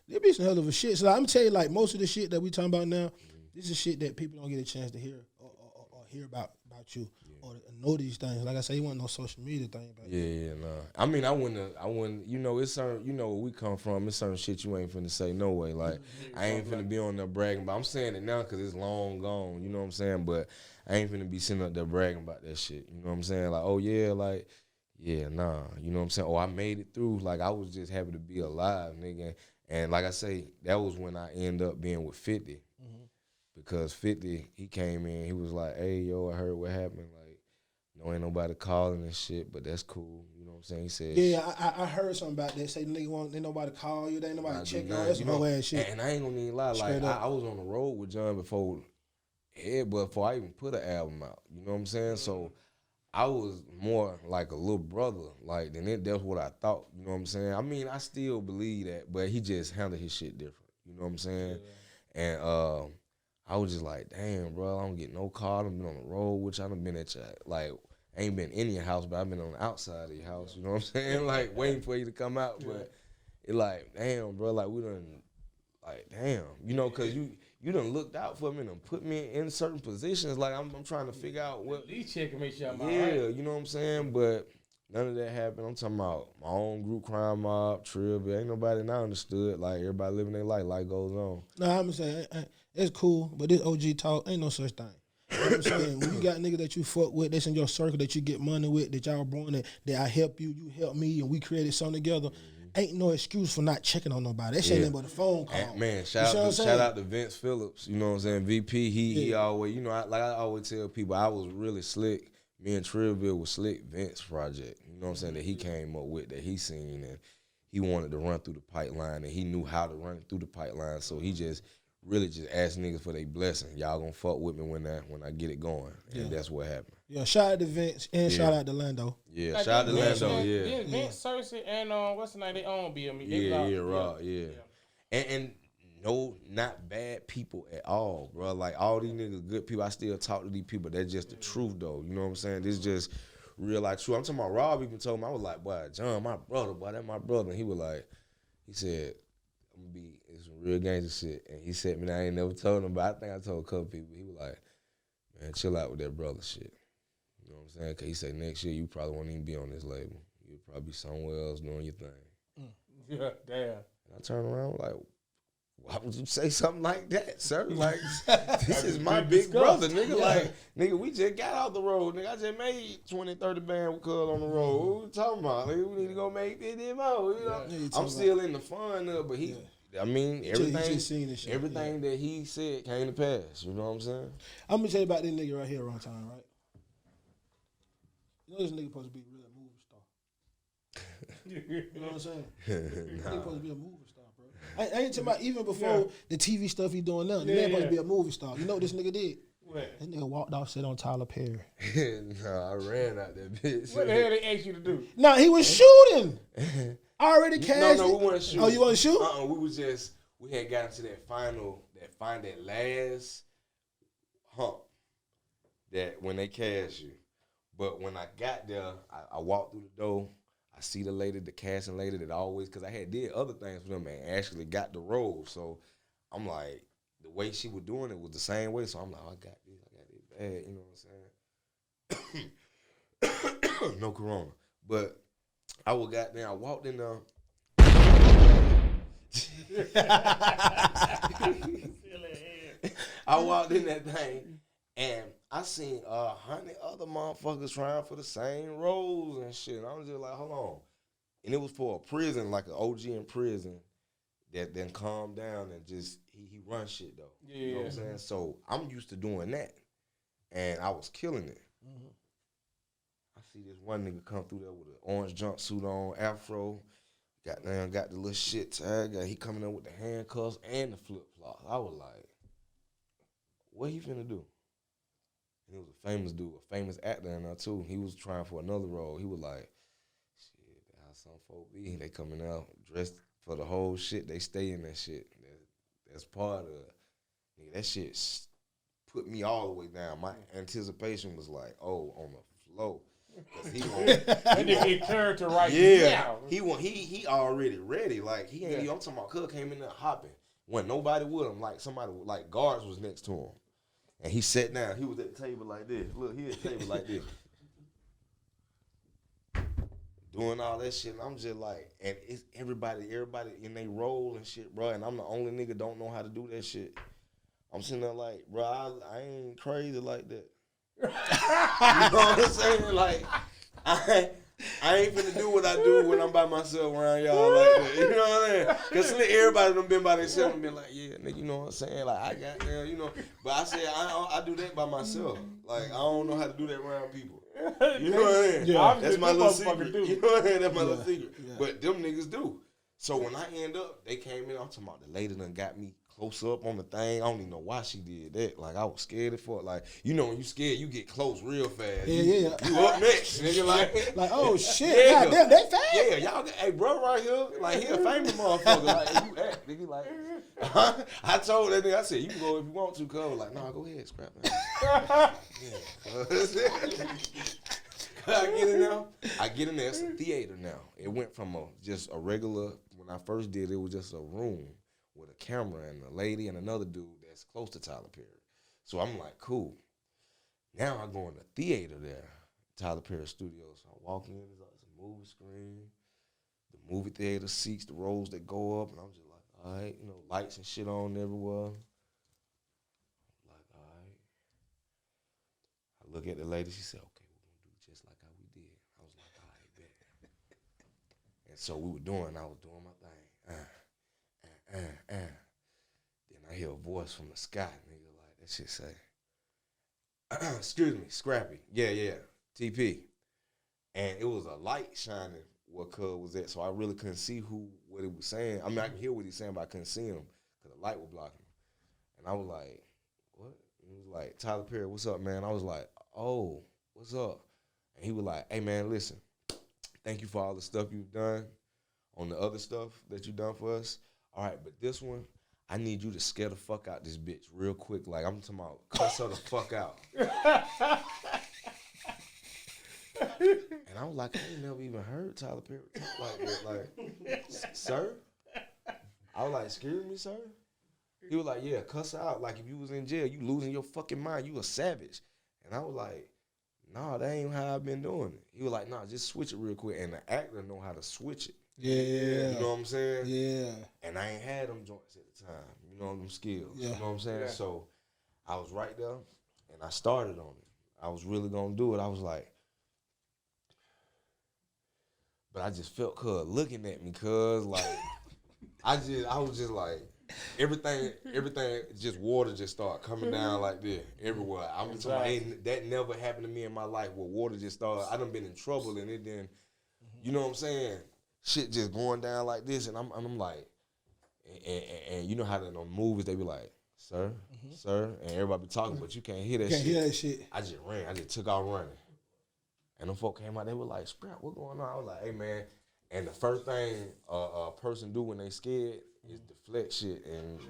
there be some hell of a shit. So I'm gonna tell you, like most of the shit that we talking about now, this is shit that people don't get a chance to hear or hear about you or know these things. Like I say, you want no social media thing. But Nah. I mean, I wouldn't. You know, it's certain. You know where we come from. It's certain shit you ain't finna say no way. Like I ain't finna be on there bragging. But I'm saying it now because it's long gone. You know what I'm saying? But I ain't finna be sitting up there bragging about that shit. You know what I'm saying? Like, oh yeah, like. Yeah, nah. You know what I'm saying? Oh, I made it through. Like, I was just happy to be alive, nigga. And like I say, that was when I ended up being with 50. Because 50, he came in, he was like, hey, yo, I heard what happened. Like, no, ain't nobody calling and shit, but that's cool. You know what I'm saying? He said, yeah, I heard something about that. Say, nigga, ain't nobody call you, there ain't nobody check you. That's no ass shit. And I ain't gonna even lie. Like, I was on the road with John before I even put an album out. You know what I'm saying? So, I was more like a little brother, like, that's what I thought, you know what I'm saying? I mean, I still believe that, but he just handled his shit different, you know what I'm saying? Yeah. And I was just like, damn, bro, I don't get no call. I've been on the road, which I done been at your, like, I ain't been in your house, but I've been on the outside of your house, you know what I'm saying? Like, waiting for you to come out, but it like, damn, bro, like, we done, like, damn, you know, because you done looked out for me and done put me in certain positions. Like, I'm trying to figure out what. At least check and make sure I'm all right. Yeah, you know what I'm saying? But none of that happened. I'm talking about my own group crime mob, Trib. Ain't nobody now understood. Like, everybody living their life. Life goes on. No, I'm saying, it's cool, but this OG talk ain't no such thing. You know what I'm saying? When you got niggas that you fuck with, that's in your circle, that you get money with, that y'all born, that I help you, you help me, and we created something together. Ain't no excuse for not checking on nobody. That shit ain't but a phone call. And man, shout out to Vince Phillips. You know what I'm saying? VP, he always, you know, I always tell people, I was really slick. Me and Trillville was slick Vince project. You know what I'm saying? That he came up with, that he seen, and he wanted to run through the pipeline, and he knew how to run through the pipeline. So he just really just asked niggas for their blessing. Y'all gonna fuck with me when I get it going, and that's what happened. Yeah, shout out to Vince and shout out to Lando. Yeah, like shout out to Lando. Vince, Cersei, and what's the name? They own BME. Raw. And no, not bad people at all, bro. Like, all these niggas good people. I still talk to these people. That's just the truth, though. You know what I'm saying? This is just real life true. I'm talking about Rob even told me, I was like, boy, John, my brother, boy, that's my brother. And he was like, he said, I'm going to be, it's some real gangster shit. And he said, man, I ain't never told him, but I think I told a couple people. He was like, man, chill out with that brother shit. You know what I'm saying? Because he said, next year, you probably won't even be on this label. You'll probably be somewhere else doing your thing. Yeah, damn. And I turned around like, why would you say something like that, sir? Like, this is my big brother, nigga. Yeah. Like, nigga, we just got out the road, nigga. I just made 20, 30 band with Cuz on the road. What we talking about? Nigga, we need to go make 50 more, you know? Yeah, I'm still in the fun of it, but I mean, everything that he said came to pass. You know what I'm saying? I'm going to tell you about this nigga right here around time, right? You know this nigga supposed to be really a movie star. You know what I'm saying? This nigga supposed to be a movie star, bro. I ain't talking about even before the TV stuff he doing now. The man supposed to be a movie star. You know what this nigga did? What? This nigga walked off, sit on Tyler Perry. Nah, I ran out that bitch. What the hell they asked you to do? Nah, he was shooting. Already cast. No, we wasn't shooting. Oh, you wasn't shoot? We had gotten to that that last hump that when they cast you. But when I got there, I walked through the door. I see the lady, the casting lady that always, because I had did other things for them and actually got the role. So I'm like, the way she was doing it was the same way. So I'm like, I got this bad, you know what I'm saying? No corona. But I walked in there. I walked in that thing and I seen 100 other motherfuckers trying for the same roles and shit. And I was just like, hold on. And it was for a prison, like an OG in prison that then calmed down and just, he run shit though. Yeah. You know what I'm saying? So I'm used to doing that. And I was killing it. Mm-hmm. I see this one nigga come through there with an orange jumpsuit on, afro, got the little shit tag. He coming up with the handcuffs and the flip-flops. I was like, what he finna do? And it was a famous dude, a famous actor in there too. He was trying for another role. He was like, shit, how some folk be. They coming out dressed for the whole shit. They stay in that shit. That's part of it. Nigga, that shit put me all the way down. My anticipation was like, oh, on the flow. He get character right yeah, now. He already ready. Like he ain't. I'm talking about Cuz came in there hopping. When nobody with him, like somebody like guards was next to him, and he sat down. He was at the table like this. Look, he at the table like this, doing all that shit. And I'm just like, and it's everybody in they role and shit, bro. And I'm the only nigga don't know how to do that shit. I'm sitting there like, bro, I ain't crazy like that. You know what I'm saying? Like, I ain't finna do what I do when I'm by myself around y'all like that. You know what I'm saying? Because everybody done been by themselves and been like, yeah, nigga, you know what I'm saying? Like, I got there, you know. But I said, I do that by myself. Like, I don't know how to do that around people. You know what I'm saying? Yeah. That's my little secret. You know what I'm saying? That's my little secret. Yeah. But them niggas do. So when I end up, they came in, I'm talking about the lady done got me close up on the thing. I don't even know why she did that. Like, I was scared for it. Like, you know, when you scared, you get close real fast. Yeah. You up next, nigga. Like, oh shit. Yeah. God damn, they fast? Yeah, y'all, hey, bro, right here, like, he a famous motherfucker. Like, you act, nigga, like, I told that nigga, I said, you can go if you want to, cuz. Like, nah, go ahead, scrap, man. I get in there, it's a theater now. It went from just a regular, when I first did it was just a room with a camera and a lady and another dude that's close to Tyler Perry. So I'm like, cool. Now I go in the theater there, Tyler Perry Studios. So I walk in, there's a movie screen, the movie theater seats, the rows that go up, and I'm just like, all right, you know, lights and shit on everywhere. Like, all right. I look at the lady, she said, okay, we're going to do just like how we did. I was like, all right, bet. And so I was doing my thing. Then I hear a voice from the sky, nigga, like that shit say, excuse me, Scrappy. Yeah, TP. And it was a light shining where Cuz was at, so I really couldn't see what he was saying. I mean, I can hear what he's saying, but I couldn't see him because the light was blocking him. And I was like, what? And he was like, Tyler Perry, what's up, man? I was like, oh, what's up? And he was like, hey, man, listen, thank you for all the stuff you've done on the other stuff that you've done for us. All right, but this one, I need you to scare the fuck out this bitch real quick. Like, I'm talking about cuss her the fuck out. And I was like, I ain't never even heard Tyler Perry talk like that. Like, sir? I was like, excuse me, sir? He was like, yeah, cuss her out. Like, if you was in jail, you losing your fucking mind. You a savage. And I was like, nah, that ain't how I've been doing it. He was like, nah, just switch it real quick. And the actor know how to switch it. Yeah. You know what I'm saying? Yeah. And I ain't had them joints at the time. You know, them skills. Yeah. You know what I'm saying? Yeah. So I was right there, and I started on it. I was really going to do it. I was like, but I just felt Cuz looking at me, cuz, like, I was just like, everything, just water just started coming down like this everywhere. I'm talking that never happened to me in my life where water just started. I done been in trouble, and it didn't, you know what I'm saying? Shit just going down like this, and I'm like, and you know how in the movies they be like, sir, and everybody be talking, but you can't hear that shit. I just ran. I just took out running. And them folk came out, they were like, Scrap, what's going on? I was like, hey, man. And the first thing a person do when they scared is deflect shit. And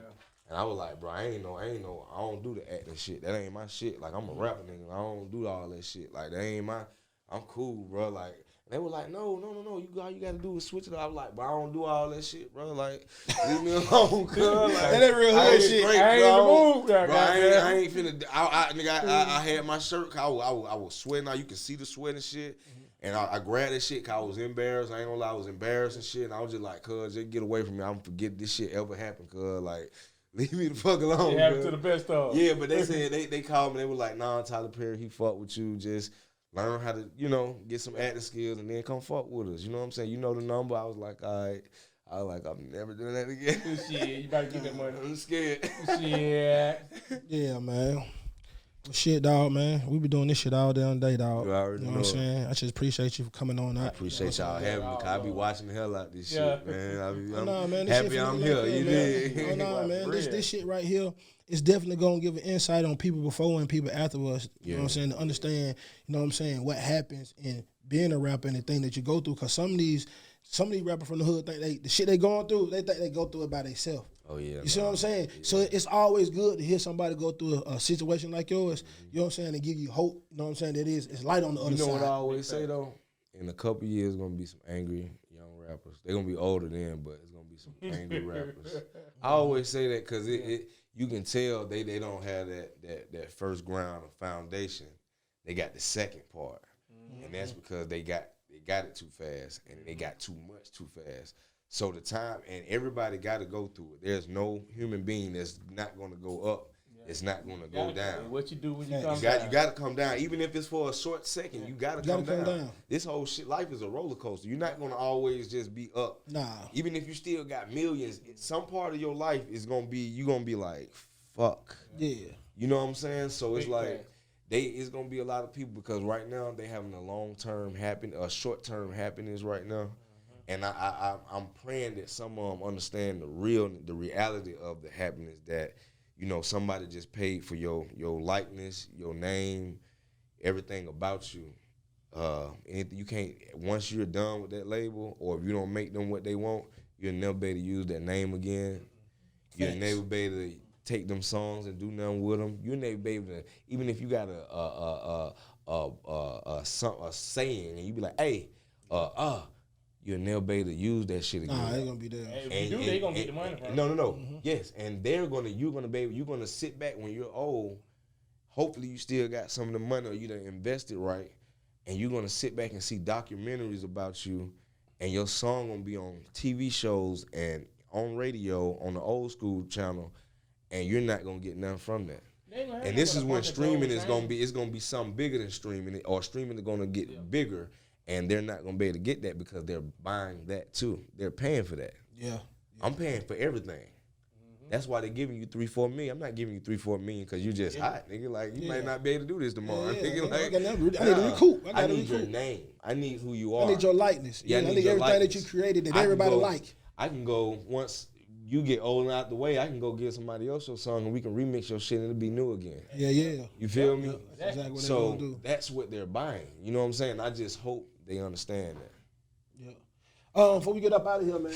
I was like, bro, I don't do the acting shit. That ain't my shit. Like, I'm a rapper nigga. I don't do all that shit. Like, that ain't I'm cool, bro. Like, they were like, no. All you gotta do is switch it up. I was like, bro, I don't do all that shit, bro. Like, leave me alone, cuz. Like, that ain't real hood shit. I ain't in the mood. Bro, I ain't finna. I had my shirt. Cause I was sweating. Now you can see the sweat and shit. And I grabbed that shit cause I was embarrassed. I ain't gonna lie, I was embarrassed and shit. And I was just like, cuz, just get away from me. I'm gonna forget this shit ever happened, cuz. Like, leave me the fuck alone. It happened to the best of. Yeah, but they said they called me. They were like, nah, Tyler Perry, he fuck with you. Just learn how to, get some acting skills and then come fuck with us. You know what I'm saying? You know the number. I was like, all right. I was like, I'm never doing that again. Shit, you better get that money. I'm scared. Shit. Yeah, man. Well, shit, dog, man. We be doing this shit all damn day, dog. You already know what I'm saying? I just appreciate you for coming on out. I appreciate y'all having me, cause I be watching the hell out this shit, man. I'm man, happy I'm here. You dig? No, man. This shit right here is definitely gonna give an insight on people before and people after us. You know what I'm saying? To understand, what happens in being a rapper and the thing that you go through. Cause some of these rappers from the hood think the shit they going through, they think they go through it by themselves. Oh yeah. You see what I'm saying? Yeah. So it's always good to hear somebody go through a situation like yours. You know what I'm saying? And give you hope. You know what I'm saying? That it's light on the other side. You know what I always say though? In a couple years, gonna be some angry young rappers. They're gonna be older then, but it's gonna be some angry rappers. I always say that because you can tell they don't have that first ground of foundation. They got the second part, and that's because they got it too fast and they got too much too fast. So the time, and everybody got to go through it. There's no human being that's not going to go up. Yeah. It's not going to go down. What you do when you come down? down? You got to come down. Even if it's for a short second, you got to come down. This whole shit, life is a roller coaster. You're not going to always just be up. Nah. Even if you still got millions, some part of your life is going to be, you're going to be like, fuck. Yeah. You know what I'm saying? So it's like, it's going to be a lot of people because right now they having a long-term happiness, a short-term happiness right now. And I'm praying that some of them understand the reality of the happiness that, you know, somebody just paid for your likeness, your name, everything about you. Anything you can't, once you're done with that label, or if you don't make them what they want, you'll never be able to use that name again. You'll never be able to take them songs and do nothing with them. You'll never be able to, even if you got a saying and you be like, hey, you'll never be able to use that shit again. Nah, they gonna be there. Hey, if you do, they gonna get the money from it. No. Mm-hmm. Yes, and you're gonna sit back when you're old. Hopefully, you still got some of the money, or you done invested right, and you're gonna sit back and see documentaries about you, and your song gonna be on TV shows and on radio on the old school channel, and you're not gonna get nothing from that. And this is when streaming is gonna be. It's gonna be something bigger than streaming, or streaming is gonna get bigger. And they're not gonna be able to get that because they're buying that too. They're paying for that. Yeah. I'm paying for everything. Mm-hmm. That's why they're giving you 3-4 million. I'm not giving you 3-4 million because you just hot, nigga. Like you might not be able to do this tomorrow. Nigga, like, I need to recoup. I need your name. I need who you are. I need your likeness. Yeah, I need everything that you created that everybody like. I can go once you get old and out the way. I can go get somebody else your song and we can remix your shit and it'll be new again. Yeah. You feel me? That's exactly what so they're gonna do. That's what they're buying. You know what I'm saying? I just hope they understand that. Yeah. Before we get up out of here, man.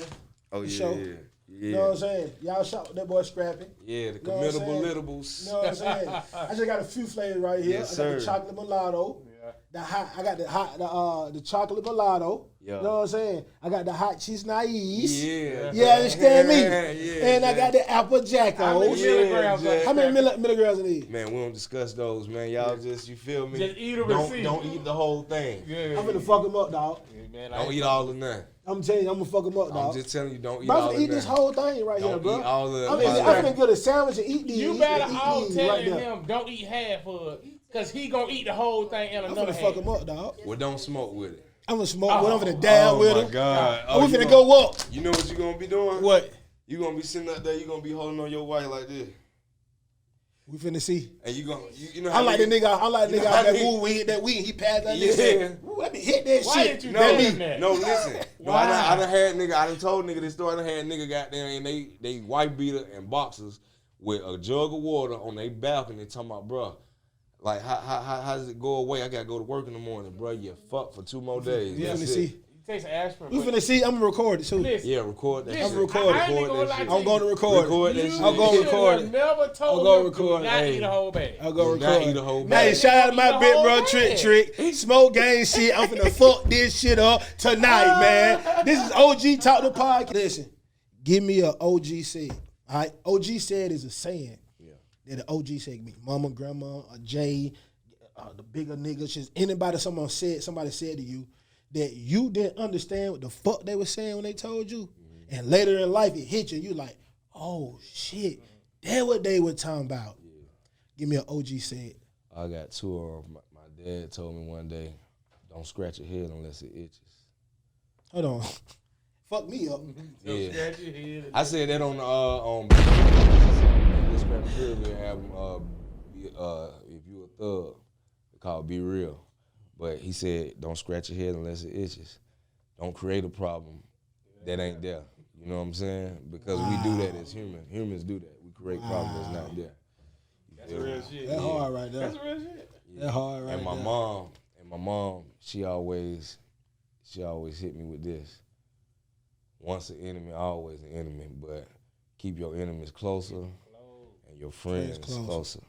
Oh yeah. Show. Yeah. You know what I'm saying? Y'all shot with that boy Scrappy. Yeah, the committable littables. You know what I'm saying? I just got a few flavors right here. Yes, I got sir. the chocolate mulatto. Yeah. The chocolate mulatto. Yeah. You know what I'm saying? I got the hot cheese nice. Yeah. You understand me? Yeah, and I got the apple jackos. How many milligrams? How many milligrams in these? Man, we don't discuss those, man. Y'all just, you feel me? Just eat a receipt. Don't eat the whole thing. Yeah. I'm finna fuck them up, dog. Man, Don't eat all of none. I'm telling you, I'm gonna fuck them up, dog. I'm just telling you, don't eat Bro, all I'm of finna eat none. this whole thing right here, Don't bro. eat all of I'm finna get a sandwich and eat these. You better eat all these telling right him don't eat half of it, cause he gonna eat the whole thing and I'm another finna half. fuck them up, dog. Well, don't smoke with it. I'm gonna smoke with him, I'm finna down with him. Oh, my God. We finna go up. You know what you gonna be doing? What? You gonna be sitting up there, you gonna be holding on your wife like this. We finna see. And you gonna, you know I how like the nigga out that nigga- move. We hit that weed. He passed that Yeah. nigga. Ooh, let me hit that Why shit. did you No, tell him that? no, listen. No, Why? I done had nigga, I done told nigga this story. I done had nigga got there and they white beater and boxers with a jug of water on their balcony talking about, bruh, like how does it go away? I gotta go to work in the morning, bruh. You fucked for 2 more days. We That's finna it. see. Take some aspirin. We finna see. I'm gonna record it too. Listen, Yeah, record that listen, shit. I'm recording. I ain't Record gonna that lie shit. to I'm you. going to record. Record that You shit. I'm gonna should record have it. never I'm told gonna him record to it. not Hey. eat a whole bag. I'll go Do not record. eat a whole Hey, bag. shout out to my Eat big the whole bro bag. Trick. Smoke gang shit. I'm finna fuck this shit up tonight, man. This is OG Talk the Podcast. Listen, give me a OG said. All right, OG said is a saying. Yeah. That the OG said me, mama, grandma, a Jay, the bigger niggas, just anybody somebody said to you that you didn't understand what the fuck they were saying when they told you. Mm-hmm. And later in life it hit you, you like, oh shit, that's what they were talking about. Yeah. Give me an OG said. I got 2 of them. My dad told me one day, don't scratch your head unless it itches. Hold on. Fuck me up. Yeah. Scratch your head. I said that on the Scrappy Pyramid album, if you a thug, it's called Be Real. But he said, don't scratch your head unless it itches. Don't create a problem that ain't there. You know what I'm saying? Because we do that as humans. Humans do that. We create problems that's not there. That's real shit. That hard right there. That's real shit. That hard right And my there. mom, she always hit me with this. Once an enemy, always an enemy. But keep your enemies closer and your friends closer.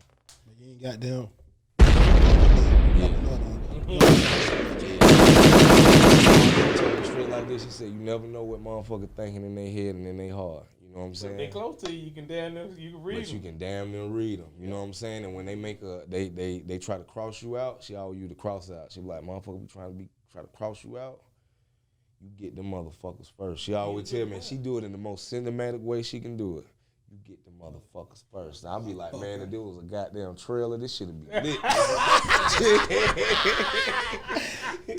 But you ain't got them. Straight like this, she said, you never know what motherfucker thinking in their head and in their heart. You know what I'm saying? If they close to you, you can damn them, you can read them. But you can damn them read them. You know what I'm saying? And when they make they try to cross you out, she always you to cross out. She be like, motherfucker, we try to cross you out. You get them motherfuckers first. She always tell me, and she do it in the most cinematic way she can do it. You get the motherfuckers first. I'll be like, man, if there was a goddamn trailer, this shit'd be lit.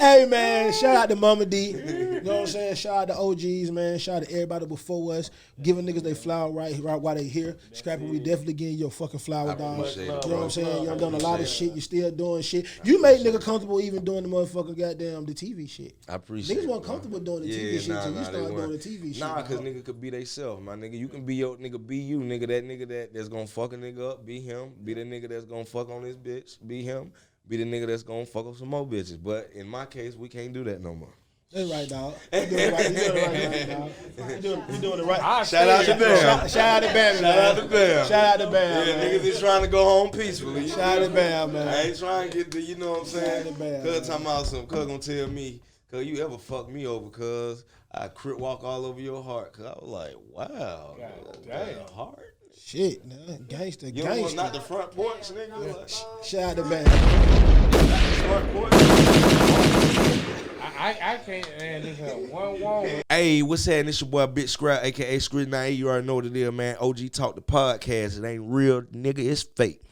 Hey, man, shout out to Mama D. You know what I'm saying? Shout out to OGs, man. Shout out to everybody before us. Giving niggas they flower right while they here. Scrappy, we definitely getting your fucking flower, dog. You know what I'm saying? You done done a lot of shit. You still doing shit. You made nigga comfortable even doing the motherfucking goddamn the TV shit. I appreciate it. Niggas weren't comfortable doing the TV shit until you started doing the TV shit. Nah, cause nigga could be they self, my nigga. You can be your nigga, be you, nigga. That nigga that's gonna fuck a nigga up, be him. Be the nigga that's gonna fuck on this bitch, be him. Be the nigga that's gonna fuck up some more bitches. But in my case, we can't do that no more. That's right, dog. You doing it right, dog. You doing it right. Shout out to Bam. Shout out to Bam. Shout out to Bam. Shout out to Bam. Yeah, niggas is trying to go home peacefully. Shout out to Bam, man. I ain't trying to get the, you know what I'm saying? Shout out to Bam. Cuz talking about some, cuz gonna tell me, cuz you ever fuck me over, cuz I crip walk all over your heart. Cuz I was like, wow. God damn. Heart? Shit, man. Gangster, You gangster. know, not the front porch, nigga. Like, Shout out to Bam. front porch. I can't, man, this is one woman. Hey, what's happening? It's your boy Big Scrap, aka Screen 9. You already know what it is, man. OG Talk the podcast. It ain't real, nigga. It's fake.